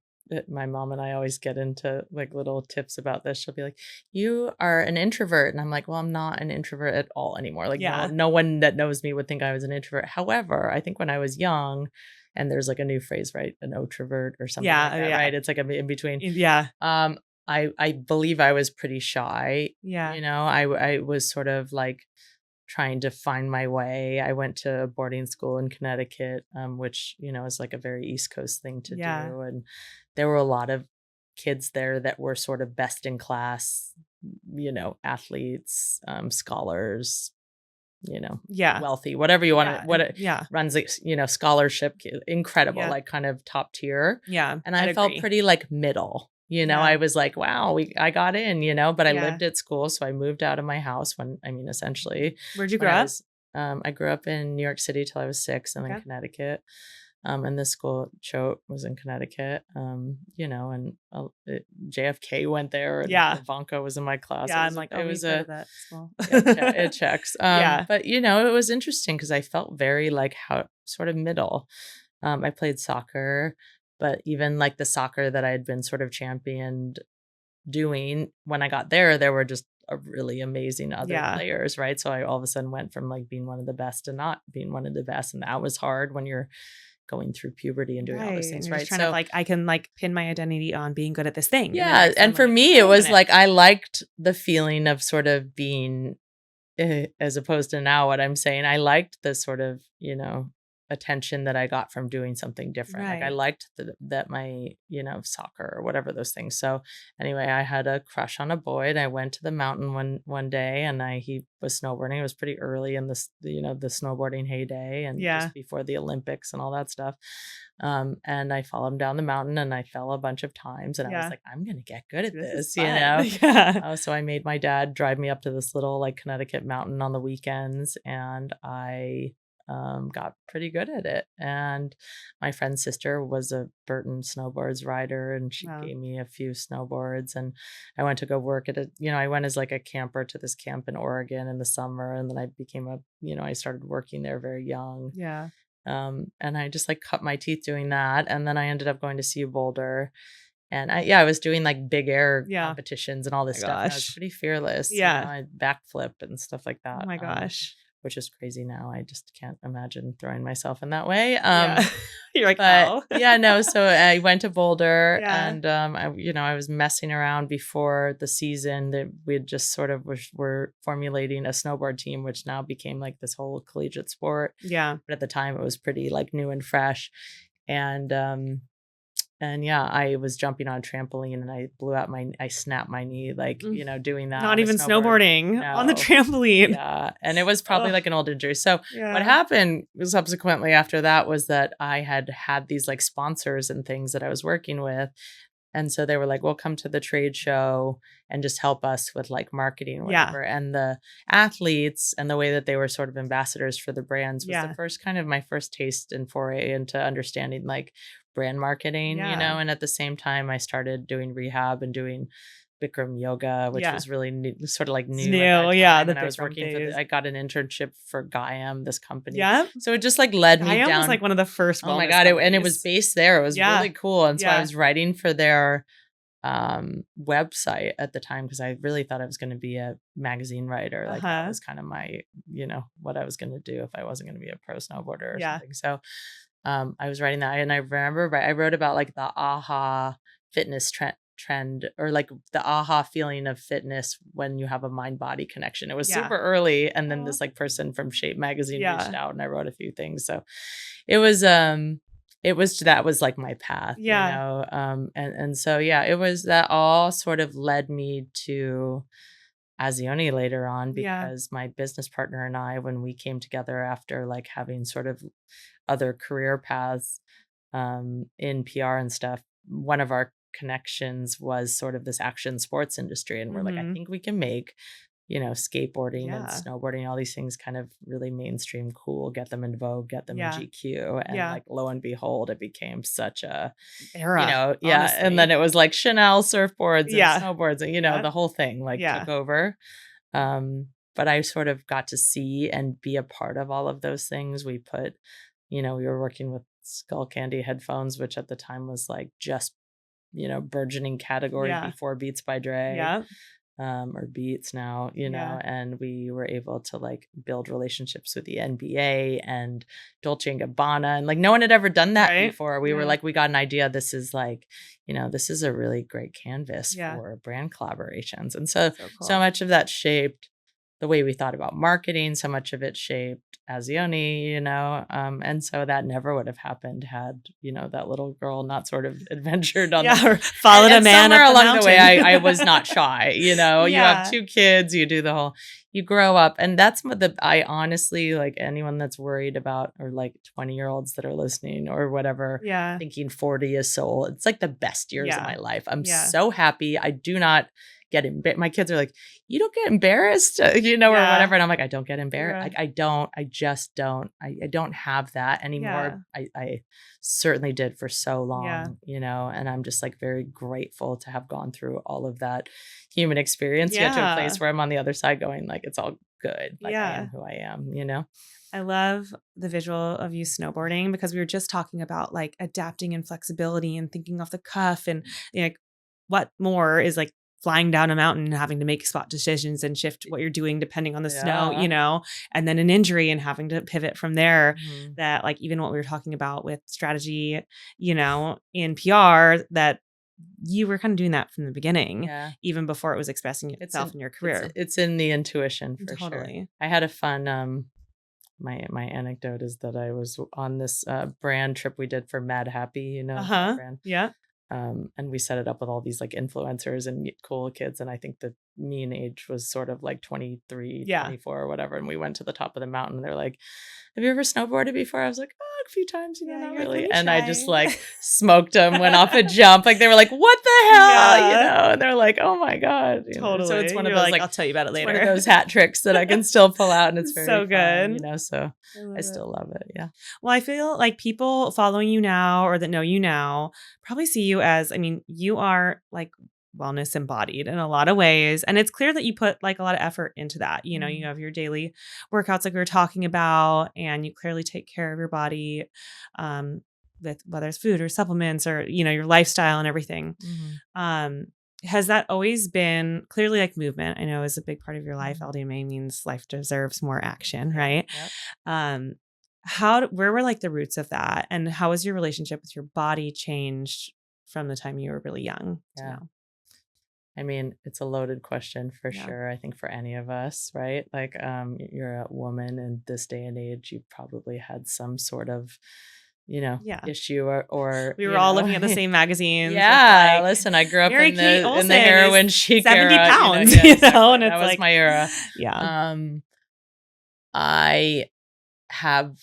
my mom and I always get into like little tips about this. She'll be like, you are an introvert. And I'm like, well, I'm not an introvert at all anymore. Like no one that knows me would think I was an introvert. However, I think when I was young, and there's like a new phrase, right? An outrovert or something like that, right? It's like a in between. Yeah. I believe I was pretty shy. Yeah. I was sort of like trying to find my way. I went to boarding school in Connecticut, which, is like a very East Coast thing to do. And there were a lot of kids there that were sort of best in class, athletes, scholars, wealthy, whatever you want to, runs, scholarship, incredible, like kind of top tier. Yeah. And I felt pretty like middle. I was like, wow, I got in, but I lived at school. So I moved out of my house essentially. Where'd you grow up? I grew up in New York City till I was 6, and then Connecticut. And the school, Choate, was in Connecticut, and JFK went there, and Ivanka was in my class. Yeah, I'm like, it was that school. It checks. But, it was interesting because I felt very like how sort of middle. I played soccer. But even like the soccer that I had been sort of championed doing, when I got there were just a really amazing other players, right? So I all of a sudden went from like being one of the best to not being one of the best. And that was hard when you're going through puberty and doing all those things, right? Trying to like, I can like pin my identity on being good at this thing. Yeah. And for me, it was like, I liked the feeling of sort of being, as opposed to now what I'm saying, I liked the sort of, attention that I got from doing something different. Like I liked that my, soccer or whatever those things. So anyway, I had a crush on a boy, and I went to the mountain one day, and he was snowboarding. It was pretty early in this, the snowboarding heyday, and just before the Olympics and all that stuff. And I followed him down the mountain, and I fell a bunch of times, and I was like, I'm going to get good at this, So I made my dad drive me up to this little like Connecticut mountain on the weekends, and I got pretty good at it. And my friend's sister was a Burton snowboards rider, and she gave me a few snowboards, and I went to go work at I went as like a camper to this camp in Oregon in the summer. And then I became I started working there very young. Yeah. And I just like cut my teeth doing that. And then I ended up going to CU Boulder. And I was doing like big air competitions and all this stuff. And I was pretty fearless. Yeah. I backflipped and stuff like that. Oh my gosh. which is crazy now. I just can't imagine throwing myself in that way. You're like, but oh. yeah, no. So I went to Boulder Yeah. and, I was messing around before the season that we had just sort of were formulating a snowboard team, which now became like this whole collegiate sport. Yeah. But at the time it was pretty like new and fresh. And yeah, I was jumping on a trampoline and I snapped my knee, like, doing that. Not even snowboarding on the trampoline. Yeah. And it was probably like an old injury. So what happened subsequently after that was that I had these like sponsors and things that I was working with. And so they were like, well, come to the trade show and just help us with like marketing or whatever. Yeah. And the athletes and the way that they were sort of ambassadors for the brands was my first taste and foray into understanding like brand marketing, and at the same time I started doing rehab and doing Bikram yoga, which was really new, sort of like new. And I was working I got an internship for Gaiam, this company. Yeah. So it just like led me down. Gaiam was like one of the first. Oh my God. And it was based there. It was really cool. And so I was writing for their website at the time because I really thought I was going to be a magazine writer. Like that was kind of my, what I was going to do if I wasn't going to be a pro snowboarder or something. So I was writing that, and I remember I wrote about like the AHA fitness trend or like the AHA feeling of fitness when you have a mind-body connection. It was super early, and then this like person from Shape magazine reached out, and I wrote a few things. So it was that was like my path, and so it was that all sort of led me to AZIONE later on because my business partner and I, when we came together after like having sort of other career paths in PR and stuff, one of our connections was sort of this action sports industry. And we're like, I think we can make, skateboarding and snowboarding, all these things kind of really mainstream cool, get them in Vogue, get them in GQ. And like, lo and behold, it became such a era, honestly. And then it was like Chanel surfboards and snowboards and, the whole thing like took over. But I sort of got to see and be a part of all of those things. We put, we were working with Skull Candy headphones, which at the time was like just, burgeoning category before Beats by Dre. Or Beats now, and we were able to like build relationships with the NBA and Dolce & Gabbana, and like no one had ever done that before. We were like, we got an idea. This is like, this is a really great canvas for brand collaborations. And so much of that shaped the way we thought about marketing. So much of it shaped AZIONE, and so that never would have happened had, that little girl not sort of adventured on or followed a man somewhere up along mountain. The way. I was not shy, you have 2 kids, you do the whole, you grow up. And that's what I honestly, like anyone that's worried about, or like 20-year-olds that are listening or whatever, thinking 40 is so old. It's like the best years of my life. I'm so happy. I do not get my kids are like, you don't get embarrassed, or whatever. And I'm like, I don't get embarrassed. Like, I just don't. I don't have that anymore. I certainly did for so long, and I'm just like very grateful to have gone through all of that human experience to get to a place where I'm on the other side going like, it's all good. Like I am who I am, I love the visual of you snowboarding because we were just talking about like adapting and flexibility and thinking off the cuff, and like what more is like flying down a mountain and having to make spot decisions and shift what you're doing depending on the snow, and then an injury and having to pivot from there. That like even what we were talking about with strategy, in PR, that you were kind of doing that from the beginning, even before it was expressing itself in your career. It's in the intuition for totally. Sure. I had a fun, my anecdote is that I was on this brand trip we did for Mad Happy, that brand. Yeah. And we set it up with all these like influencers and cool kids. And I think the mean age was sort of like 23, 24 or whatever. And we went to the top of the mountain and they're like, have you ever snowboarded before? I was like, a few times, not really. And I just like smoked them, went off a jump. Like they were like, what the hell? And they're like, oh my God. Totally. So it's one of those like, I'll tell you about it later. One of those hat tricks that I can still pull out, and it's very so good. Fun, so I still love it. Yeah. Well, I feel like people following you now or that know you now probably see you as, you are like wellness embodied in a lot of ways. And it's clear that you put like a lot of effort into that. You have your daily workouts like we were talking about, and you clearly take care of your body with whether it's food or supplements or, your lifestyle and everything. has that always been clearly like movement? I know is a big part of your life. LDMA means life deserves more action, right? Yep. Where were like the roots of that, and how has your relationship with your body changed from the time you were really young to now? I mean, it's a loaded question for Yeah. sure. I think for any of us, right? Like, you're a woman in this day and age, you probably had some sort of, issue or we were all looking at the same magazines. Yeah. Like, Listen, I grew up Mary in Kate the Olsen heroin chic 70 era. pounds, Exactly. and it's that was like my era. Yeah. I have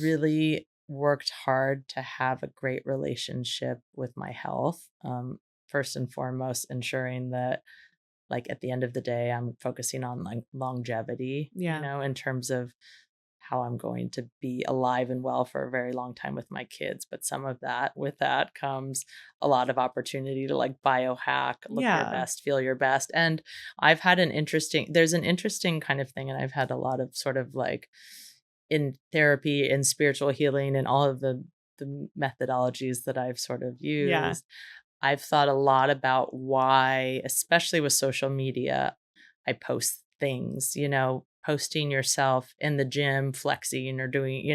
really worked hard to have a great relationship with my health. First and foremost, ensuring that like at the end of the day, I'm focusing on like longevity, in terms of how I'm going to be alive and well for a very long time with my kids. But with that comes a lot of opportunity to like biohack, look your best, feel your best. And I've had there's an interesting kind of thing. And I've had a lot of sort of like in therapy and spiritual healing and all of the methodologies that I've sort of used. I've thought a lot about why, especially with social media, I post things, posting yourself in the gym, flexing or doing,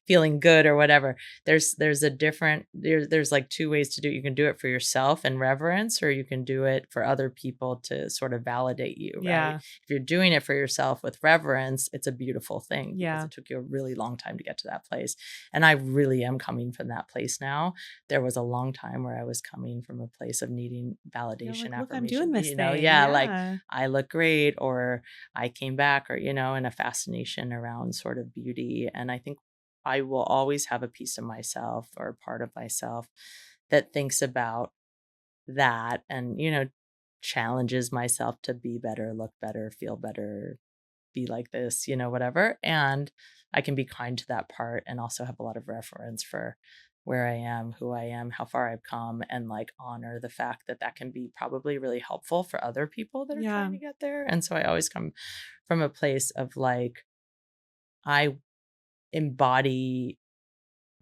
feeling good or whatever. There's like two ways to do it. You can do it for yourself and reverence, or you can do it for other people to sort of validate you. Right? If you're doing it for yourself with reverence, it's a beautiful thing because it took you a really long time to get to that place. And I really am coming from that place now. There was a long time where I was coming from a place of needing validation, affirmation. I'm doing this thing. Like I look great, or I came back, or and a fascination around sort of beauty. And I think I will always have a piece of myself or a part of myself that thinks about that and challenges myself to be better, look better, feel better, be like this, whatever. And I can be kind to that part and also have a lot of reference for where I am, who I am, how far I've come, and like honor the fact that that can be probably really helpful for other people that are trying to get there. And so I always come from a place of like, I embody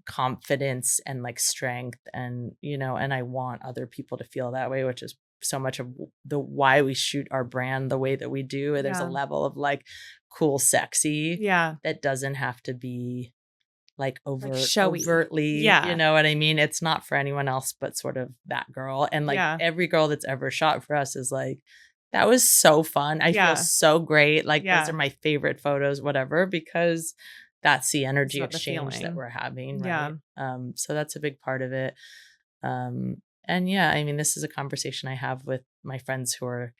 confidence and like strength and, and I want other people to feel that way, which is so much of the why we shoot our brand the way that we do. There's a level of like cool, sexy that doesn't have to be like overtly, you know what I mean? It's not for anyone else but sort of that girl. And like every girl that's ever shot for us is like, that was so fun. I feel so great. Like those are my favorite photos, whatever, because that's the energy exchange that we're having. Right. So that's a big part of it. And yeah, I mean, this is a conversation I have with my friends who are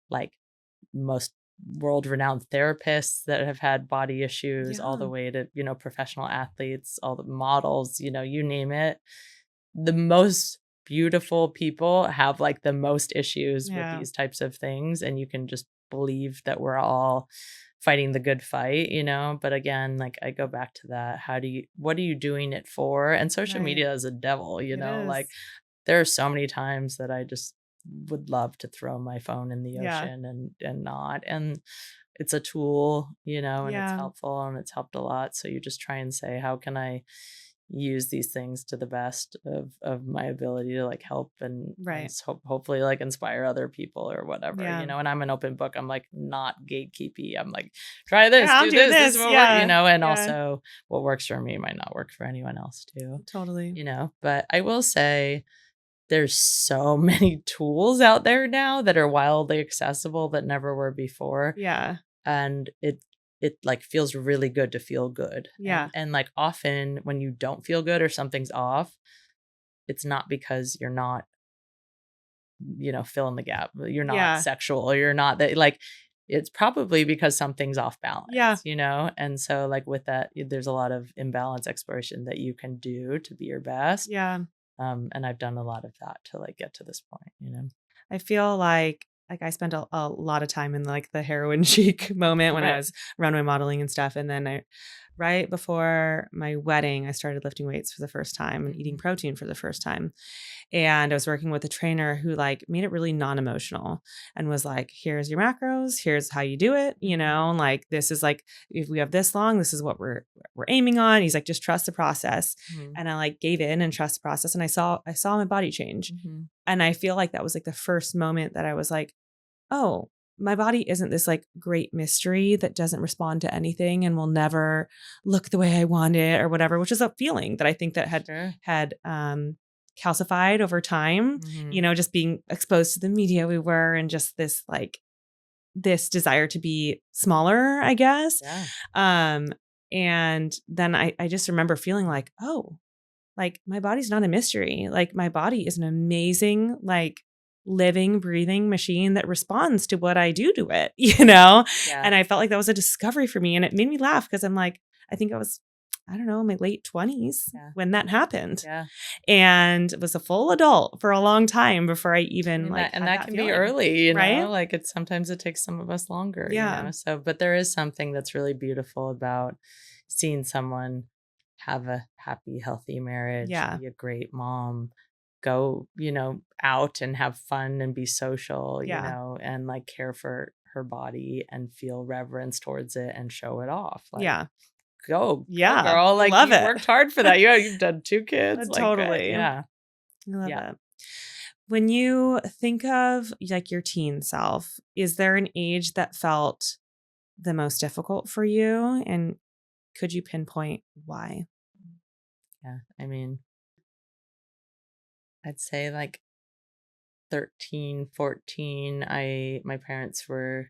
like most world-renowned therapists that have had body issues all the way to, professional athletes, all the models, you name it. The most beautiful people have like the most issues with these types of things. And you can just believe that we're all fighting the good fight, but again, like I go back to that. What are you doing it for? And social media is a devil, like there are so many times that I just would love to throw my phone in the ocean and not. And it's a tool, and it's helpful and it's helped a lot. So you just try and say, how can I use these things to the best of my ability to like help and hopefully like inspire other people or whatever, and I'm an open book. I'm like not gatekeepy. I'm like, try this, do this is what works, and also what works for me might not work for anyone else too. Totally. But I will say there's so many tools out there now that are wildly accessible that never were before. And it like feels really good to feel good. And like often when you don't feel good or something's off, it's not because you're not, fill in the gap. You're not sexual or you're not that like, it's probably because something's off balance, And so like with that, there's a lot of imbalance exploration that you can do to be your best. And I've done a lot of that to like get to this point, I feel like I spent a lot of time in like the heroin chic moment when I was runway modeling and stuff. And then right before my wedding, I started lifting weights for the first time and eating protein for the first time. And I was working with a trainer who like made it really non-emotional and was like, here's your macros, here's how you do it, like this is like, if we have this long, this is what we're aiming on. He's like, just trust the process. And I like gave in and trust the process. And I saw my body change. And I feel like that was like the first moment that I was like, oh, my body isn't this like great mystery that doesn't respond to anything and will never look the way I want it or whatever, which is a feeling that I think that had calcified over time, just being exposed to the media we were and just this like this desire to be smaller, I guess. Yeah. And then I just remember feeling like, oh, like my body's not a mystery. Like my body is an amazing, like living, breathing machine that responds to what I do to it, Yeah. And I felt like that was a discovery for me. And it made me laugh because I'm like, I think I was, I don't know, in my late 20s when that happened. Yeah. And was a full adult for a long time before I even that can be early, right? Like sometimes it takes some of us longer. Yeah. So, but there is something that's really beautiful about seeing someone have a happy, healthy marriage, be a great mom, go, out and have fun and be social, and like care for her body and feel reverence towards it and show it off. Like, go girl. Like you worked hard for that. You've done 2 kids. Totally. Yeah. I love it. When you think of like your teen self, is there an age that felt the most difficult for you? And could you pinpoint why? Yeah. I mean, I'd say like 13, 14, my parents were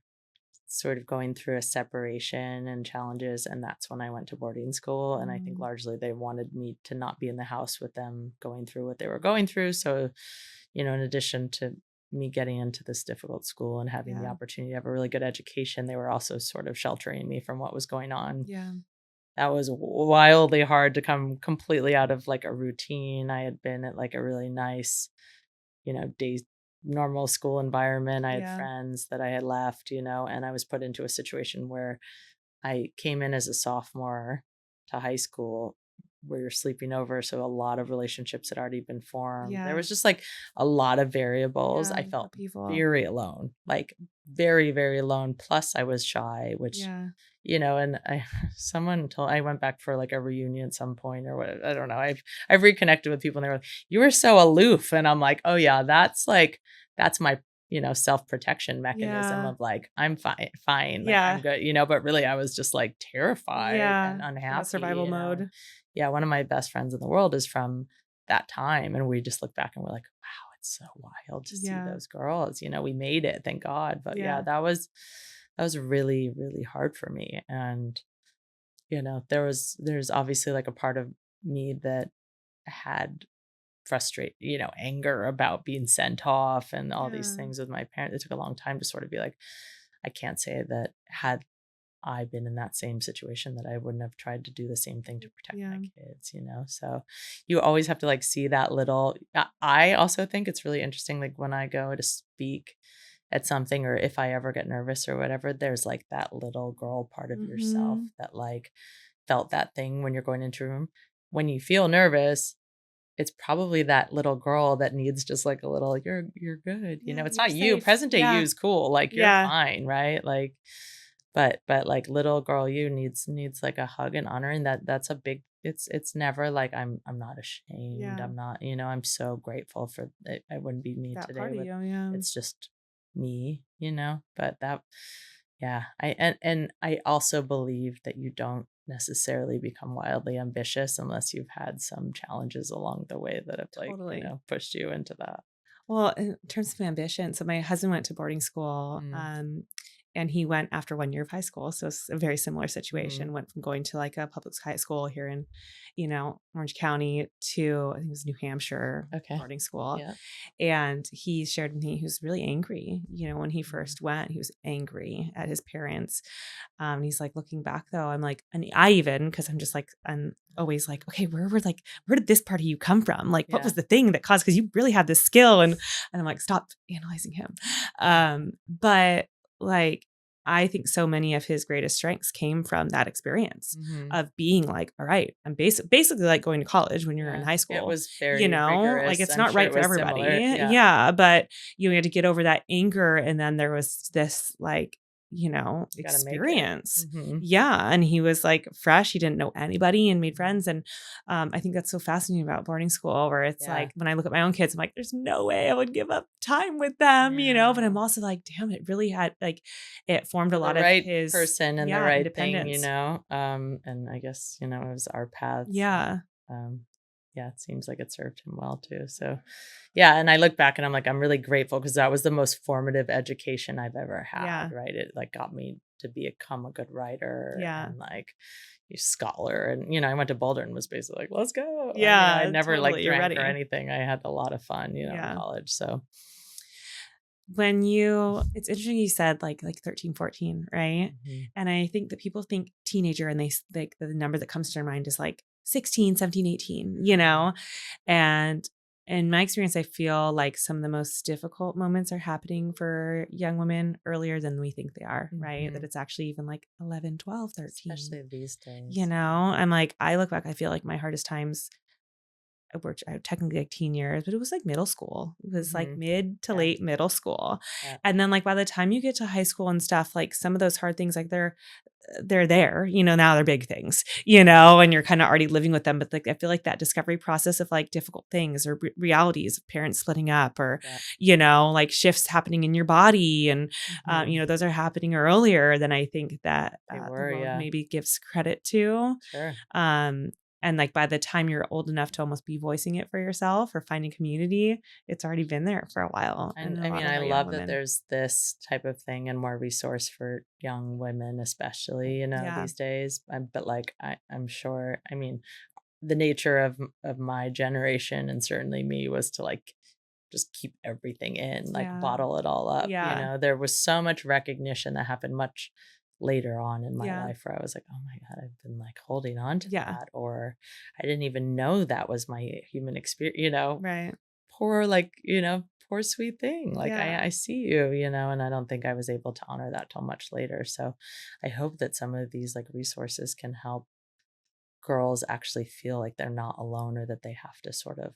sort of going through a separation and challenges. And that's when I went to boarding school. And I think largely they wanted me to not be in the house with them going through what they were going through. So, in addition to me getting into this difficult school and having the opportunity to have a really good education, they were also sort of sheltering me from what was going on. Yeah. That was wildly hard to come completely out of like a routine. I had been at like a really nice, normal school environment. I had friends that I had left, and I was put into a situation where I came in as a sophomore to high school where you're sleeping over. So a lot of relationships had already been formed. Yeah. There was just like a lot of variables. I felt very alone, like very, very alone. Plus I was shy, which, and I went back for like a reunion at some point or what, I don't know. I've reconnected with people and they were like, you were so aloof. And I'm like, oh yeah, that's my, self-protection mechanism of like, I'm fine. Like, I'm good, but really I was just like terrified and unhappy. Survival mode. Yeah. One of my best friends in the world is from that time. And we just look back and we're like, wow, it's so wild to see those girls, we made it, thank God. But that was really, really hard for me. And, there's obviously like a part of me that had anger about being sent off and all these things with my parents. It took a long time to sort of be like, I can't say that had I been in that same situation that I wouldn't have tried to do the same thing to protect my kids, So you always have to like see that little, I also think it's really interesting. Like when I go to speak at something, or if I ever get nervous or whatever, there's like that little girl part of yourself that like felt that thing when you're going into a room. When you feel nervous, it's probably that little girl that needs just like a little, you're good. It's not you. Present day you is cool. Like you're fine. Right. Like, but like little girl you needs like a hug and honor. And that's a big, it's never like I'm not ashamed. Yeah. I'm not, I'm so grateful for it. I wouldn't be me that today. Part of you, It's just me, but that, I also believe that you don't necessarily become wildly ambitious unless you've had some challenges along the way that have like, pushed you into that. Well, in terms of ambition, so my husband went to boarding school, and he went after 1 year of high school. So it's a very similar situation. Went from going to like a public high school here in, Orange County to, I think it was New Hampshire boarding school. Yeah. And he shared with me he was really angry. When he first went, he was angry at his parents. He's like, looking back though, I'm like, and I even, cause I'm just like, I'm always like, okay, where did this part of you come from? Like, what was the thing that caused, cause you really have this skill. And I'm like, stop analyzing him. But like, I think so many of his greatest strengths came from that experience of being like, all right, I'm basically like going to college when you're in high school. It was very rigorous. Like it's I'm not sure right it for was everybody. similar. Yeah. But you had to get over that anger. And then there was this like, experience. Yeah. And he was like fresh. He didn't know anybody and made friends. And I think that's so fascinating about boarding school, where it's like, when I look at my own kids, I'm like, there's no way I would give up time with them, but I'm also like, damn, it really had like, it formed a lot of his person and the right thing, independence. and I guess, it was our paths. Yeah. It seems like it served him well too. So yeah. And I look back and I'm like, I'm really grateful because that was the most formative education I've ever had. Right. It like got me to become a good writer and like a scholar. And, I went to Boulder and was basically like, let's go. Yeah. I never totally. like drank or anything. I had a lot of fun, in college. So it's interesting you said like 13, 14, right? And I think that people think teenager and they like the number that comes to their mind is like 16, 17, 18, and in my experience, I feel like some of the most difficult moments are happening for young women earlier than we think they are, right? That it's actually even like 11, 12, 13. Especially these days. I'm like, I look back, I feel like my hardest times were technically like teen years, but it was like middle school. It was like mid to late middle school. Yeah. And then like by the time you get to high school and stuff, like some of those hard things, like they're there, now they're big things, and you're kind of already living with them. But like, I feel like that discovery process of like difficult things or realities of parents splitting up or, like shifts happening in your body. And, those are happening earlier than I think that the world maybe gives credit to. Sure. And like by the time you're old enough to almost be voicing it for yourself or finding community, it's already been there for a while. And I mean, I love that there's this type of thing and more resource for young women, especially, these days. But like, I'm sure, I mean, the nature of my generation and certainly me was to like, just keep everything in, like bottle it all up. There was so much recognition that happened much later on in my life where I was like, oh my God, I've been like holding on to that, or I didn't even know that was my human experience, right. Poor sweet thing. Like I see you, and I don't think I was able to honor that till much later. So I hope that some of these like resources can help girls actually feel like they're not alone or that they have to sort of,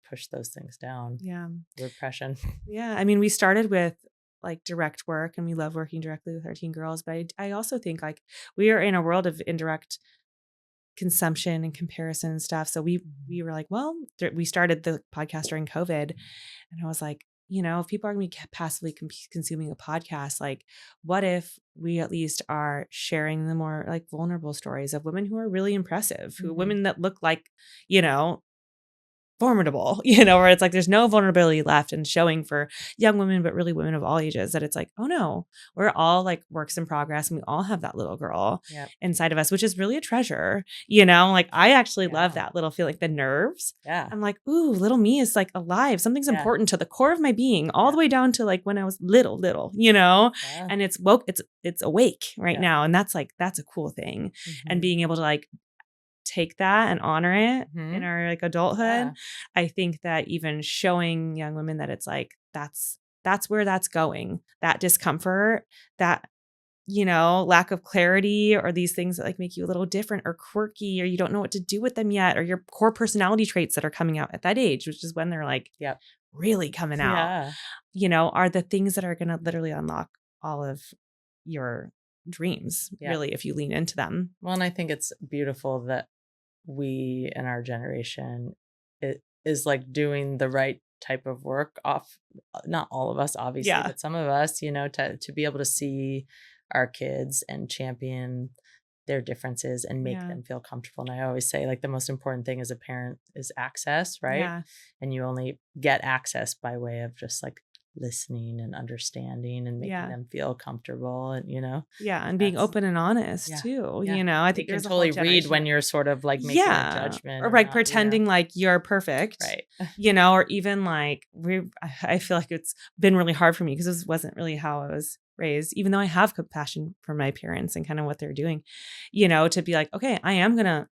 push those things down. Yeah. Repression. Yeah. I mean, we started with like direct work and we love working directly with our teen girls. But I also think like we are in a world of indirect consumption and comparison and stuff. So we were like, well, we started the podcast during COVID and I was like, if people are going to be passively consuming a podcast, like what if we at least are sharing the more like vulnerable stories of women who are really impressive, women that look like, formidable, where it's like there's no vulnerability left and showing for young women, but really women of all ages, that it's like, oh no, we're all like works in progress and we all have that little girl inside of us, which is really a treasure, like I actually love that little feel, like the nerves. Yeah. I'm like, ooh, little me is like alive. Something's important to the core of my being, all the way down to like when I was little, and it's woke, it's awake right now. And that's a cool thing. And being able to like take that and honor it in our like adulthood. I think that even showing young women that it's like, that's where that's going, that discomfort, that, lack of clarity or these things that like make you a little different or quirky, or you don't know what to do with them yet, or your core personality traits that are coming out at that age, which is when they're like really coming out, are the things that are going to literally unlock all of your dreams, really, if you lean into them. Well, and I think it's beautiful that we in our generation it is like doing the right type of work off, not all of us obviously, but some of us, to be able to see our kids and champion their differences and make them feel comfortable. And I always say like the most important thing as a parent is access, right? And you only get access by way of just like listening and understanding and making them feel comfortable and and being open and honest too. I think you can totally read when you're sort of like making a judgment or like pretending like you're perfect, right? Or even like I feel like it's been really hard for me because this wasn't really how I was raised, even though I have compassion for my parents and kind of what they're doing, to be like, okay, I am gonna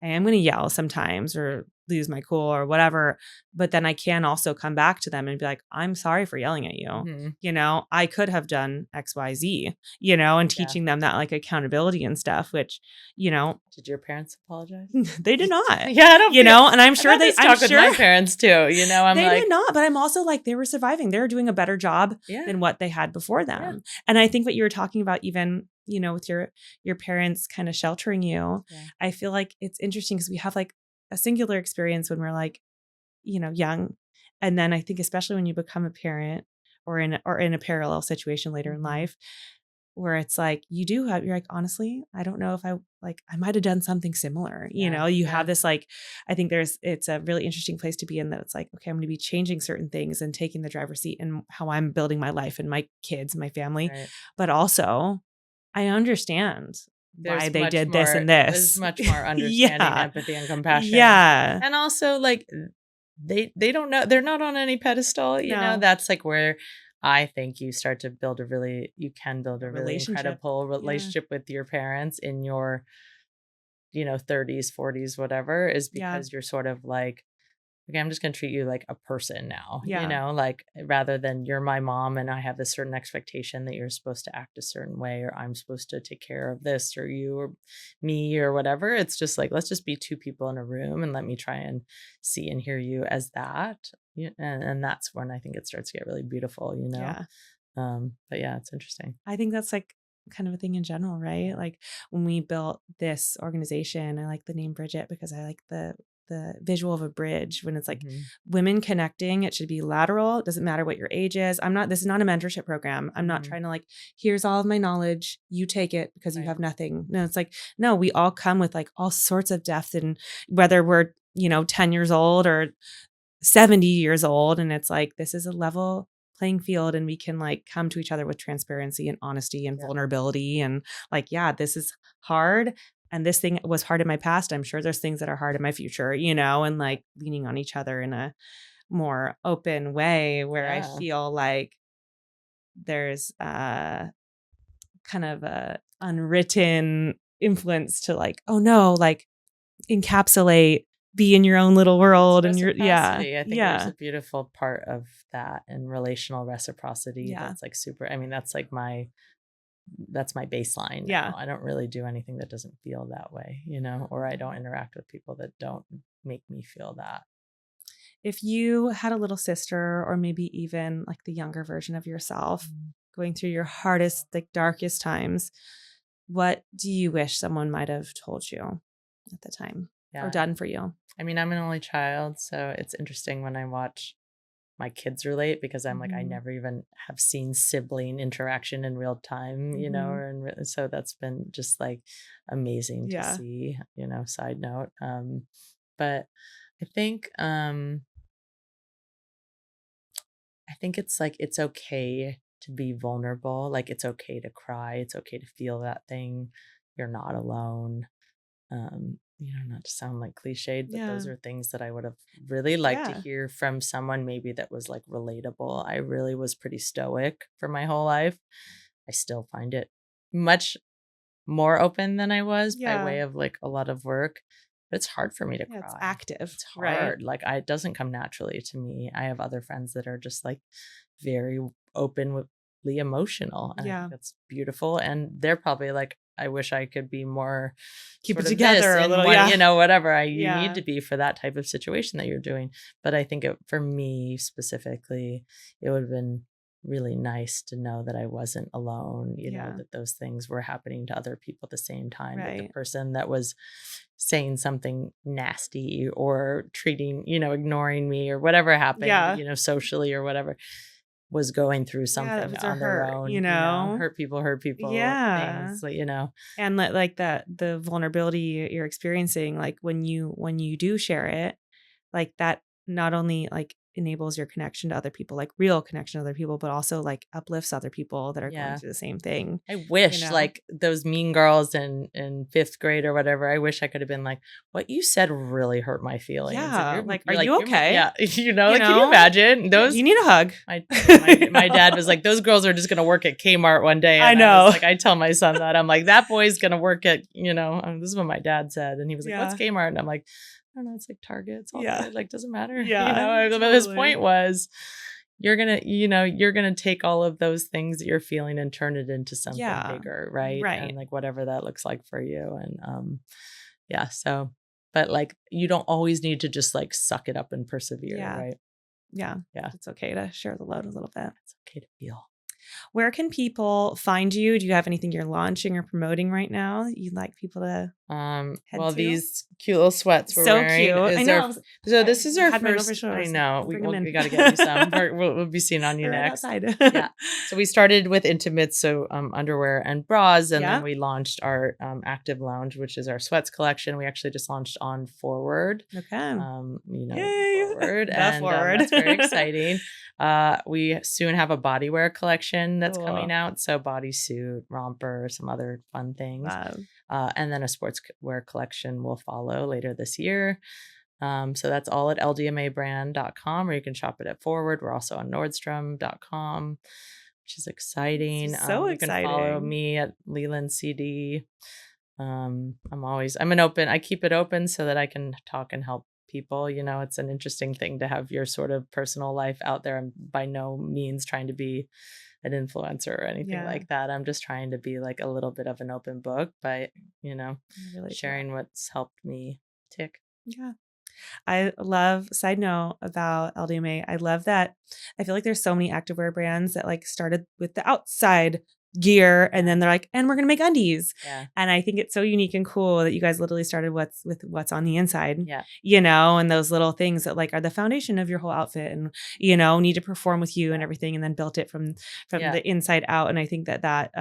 yell sometimes or lose my cool or whatever. But then I can also come back to them and be like, I'm sorry for yelling at you. Mm-hmm. You know, I could have done X, Y, Z, you know, and teaching them that like accountability and stuff, which, you know. Did your parents apologize? They did not. Yeah, I don't you know, and I'm sure I'm with my parents too. You know, they did not, but I'm also like, they were surviving. They were doing a better job than what they had before them. Yeah. And I think what you were talking about, even, you know, with your parents kind of sheltering you, I feel like it's interesting because we have like a singular experience when we're like, you know, young. And then I think especially when you become a parent or in a parallel situation later in life, where it's like, you're like, honestly, I don't know if I might have done something similar. You know, you have this, like, I think it's a really interesting place to be in, that it's like, okay, I'm going to be changing certain things and taking the driver's seat in how I'm building my life and my kids and my family. Right. But also I understand why they did this and this. There's much more understanding, empathy, and compassion. Yeah. And also, like, they don't know, they're not on any pedestal. You know, that's like where I think you start to build a really incredible relationship with your parents in your, you know, 30s, 40s, whatever, is because you're sort of like, okay, I'm just going to treat you like a person now, you know, like, rather than you're my mom and I have this certain expectation that you're supposed to act a certain way, or I'm supposed to take care of this, or you or me or whatever. It's just like, let's just be two people in a room and let me try and see and hear you as that. And that's when I think it starts to get really beautiful, you know? Yeah. But yeah, it's interesting. I think that's like kind of a thing in general, right? Like when we built this organization, I like the name Bridget because I like the visual of a bridge when it's like women connecting. It should be lateral. It doesn't matter what your age is. This is not a mentorship program. I'm not trying to like, here's all of my knowledge, you take it because you have nothing. No, it's like, no, we all come with like all sorts of depth, and whether we're, you know, 10 years old or 70 years old. And it's like, this is a level playing field, and we can like come to each other with transparency and honesty and vulnerability. And like, this is hard. And this thing was hard in my past. I'm sure there's things that are hard in my future, you know, and like leaning on each other in a more open way where I feel like there's kind of a unwritten influence to like, oh no, like encapsulate, be in your own little world. And you're, I think there's a beautiful part of that in relational reciprocity. That's like super, I mean, that's my baseline. Yeah. I don't really do anything that doesn't feel that way, you know, or I don't interact with people that don't make me feel that. If you had a little sister, or maybe even like the younger version of yourself going through your hardest, like darkest times, what do you wish someone might have told you at the time or done for you? I mean, I'm an only child, so it's interesting when I watch my kids relate, because I'm like, I never even have seen sibling interaction in real time, you know, and so that's been just like amazing to see, you know, side note. But I think it's like, it's okay to be vulnerable. Like, it's okay to cry. It's okay to feel that thing. You're not alone. You know, not to sound like cliched, but those are things that I would have really liked to hear from someone maybe that was like relatable. I really was pretty stoic for my whole life. I still find it much more open than I was by way of like a lot of work, but it's hard for me to cry. It's active. It's hard. Right? Like, it doesn't come naturally to me. I have other friends that are just like very openly emotional, and I think that's beautiful. And they're probably like, I wish I could be more keep it together a little, you know, whatever you need to be for that type of situation that you're doing. But I think for me specifically, it would have been really nice to know that I wasn't alone, you know, that those things were happening to other people at the same time. Right. That the person that was saying something nasty or treating, you know, ignoring me or whatever happened, you know, socially or whatever, was going through something on their own, you know, hurt people, things, you know, and like the vulnerability you're experiencing, like when you do share it, like that not only like enables your connection to other people, like real connection to other people, but also like uplifts other people that are going through the same thing. I wish, you know? Like those mean girls in 5th grade or whatever, I wish I could have been like, what you said really hurt my feelings. Yeah. Like, are you okay? Yeah. You know, like, can you imagine those? You need a hug. My dad was like, those girls are just going to work at Kmart one day. And I know. I tell my son that. I'm like, that boy's going to work at, you know, this is what my dad said. And he was like, what's Kmart? And I'm like, don't know, it's like Target. It's all Yeah. good. Like, doesn't matter. Yeah, But his totally. point was, you're going to take all of those things that you're feeling and turn it into something bigger. Right. And like, whatever that looks like for you. And, so, but like, you don't always need to just like suck it up and persevere. Right. Yeah. Yeah. It's okay to share the load a little bit. It's okay to feel. Where can people find you? Do you have anything you're launching or promoting right now that you'd like people to well, to? these cute little sweats we're so wearing. cute. I know. So this is our Had mine over first. shoulders. I know. Bring 'em in. We got to get you some. We'll be seeing on you They're right next. outside. Yeah. So we started with intimates, so underwear and bras, and then we launched our Active Lounge, which is our sweats collection. We actually just launched on Forward. Okay. Yay. Forward. And Forward. that's very exciting. We soon have a bodywear collection that's coming out. So bodysuit, romper, some other fun things. Wow. And then a sportswear collection will follow later this year. So that's all at LDMAbrand.com, or you can shop it at Forward. We're also on Nordstrom.com, which is exciting. So you can follow me at Leland CD. I keep it open so that I can talk and help people. It's an interesting thing to have your sort of personal life out there. I'm by no means trying to be an influencer or anything like that. I'm just trying to be like a little bit of an open book by, Really sharing what's helped me tick. Yeah. I love, side note about LDMA, I love that. I feel like there's so many activewear brands that like started with the outside gear and then they're like, and we're going to make undies. Yeah. And I think it's so unique and cool that you guys literally started with what's on the inside, Yeah. And those little things that like are the foundation of your whole outfit and, need to perform with you and everything. And then built it from the inside out. And I think that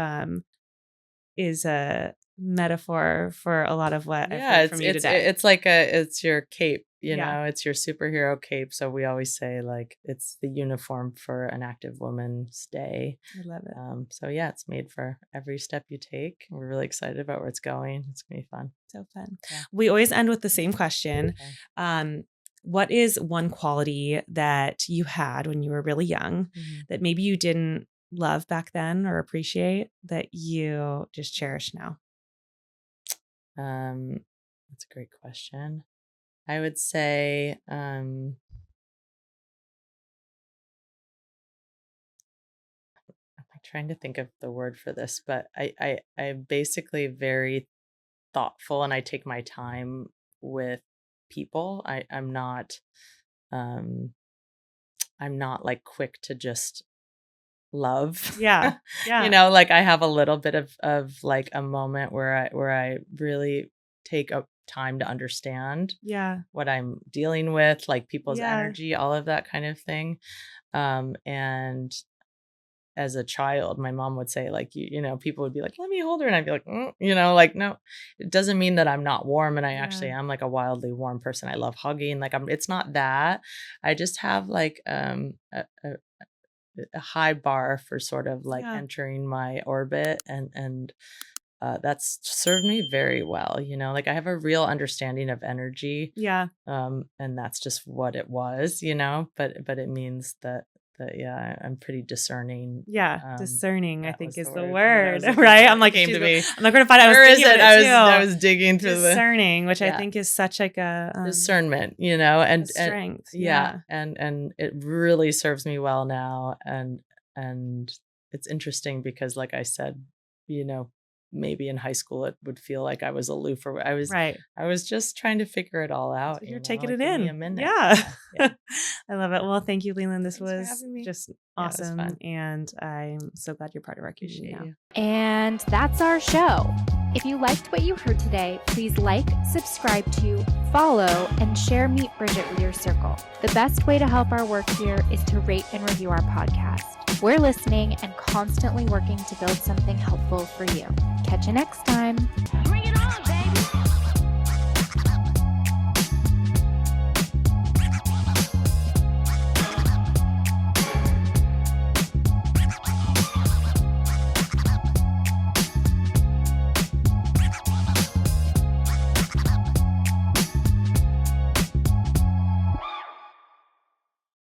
is a metaphor for a lot of what I've heard from you today. It's like it's your cape, it's your superhero cape. So we always say like it's the uniform for an active woman's day. I love it. So yeah, it's made for every step you take. We're really excited about where it's going. It's gonna be fun. So fun. Yeah. We always end with the same question. Okay. What is one quality that you had when you were really young that maybe you didn't love back then or appreciate that you just cherish now? That's a great question. I would say, I'm trying to think of the word for this, but I'm basically very thoughtful and I take my time with people. I'm not like quick to just love. Yeah. Yeah. Like I have a little bit of like a moment where I really take a time to understand what I'm dealing with, like people's energy, all of that kind of thing. And as a child, my mom would say like, people would be like, let me hold her. And I'd be like, like, no, it doesn't mean that I'm not warm. And I actually am like a wildly warm person. I love hugging. Like it's not that. I just have like, a high bar for sort of like entering my orbit and that's served me very well. Like I have a real understanding of energy. Yeah. And that's just what it was, but it means that I'm pretty discerning. Yeah. Discerning, I think is the word, word, right? I'm like, came to me. I'm not going to find out. Where is it? I was digging through discerning, which I think is such like a discernment, and strength. And it really serves me well now. And it's interesting because like I said, maybe in high school it would feel like I was aloof or I was just trying to figure it all out. So you're taking it Give me in. a minute. Yeah. I love it. Well, thank you, Leland. This Thanks was just Yeah, it was awesome. fun. And I'm so glad you're part of our community now. You. And that's our show. If you liked what you heard today, please like, subscribe to, follow, and share Meet Bridget with your circle. The best way to help our work here is to rate and review our podcast. We're listening and constantly working to build something helpful for you. Catch you next time.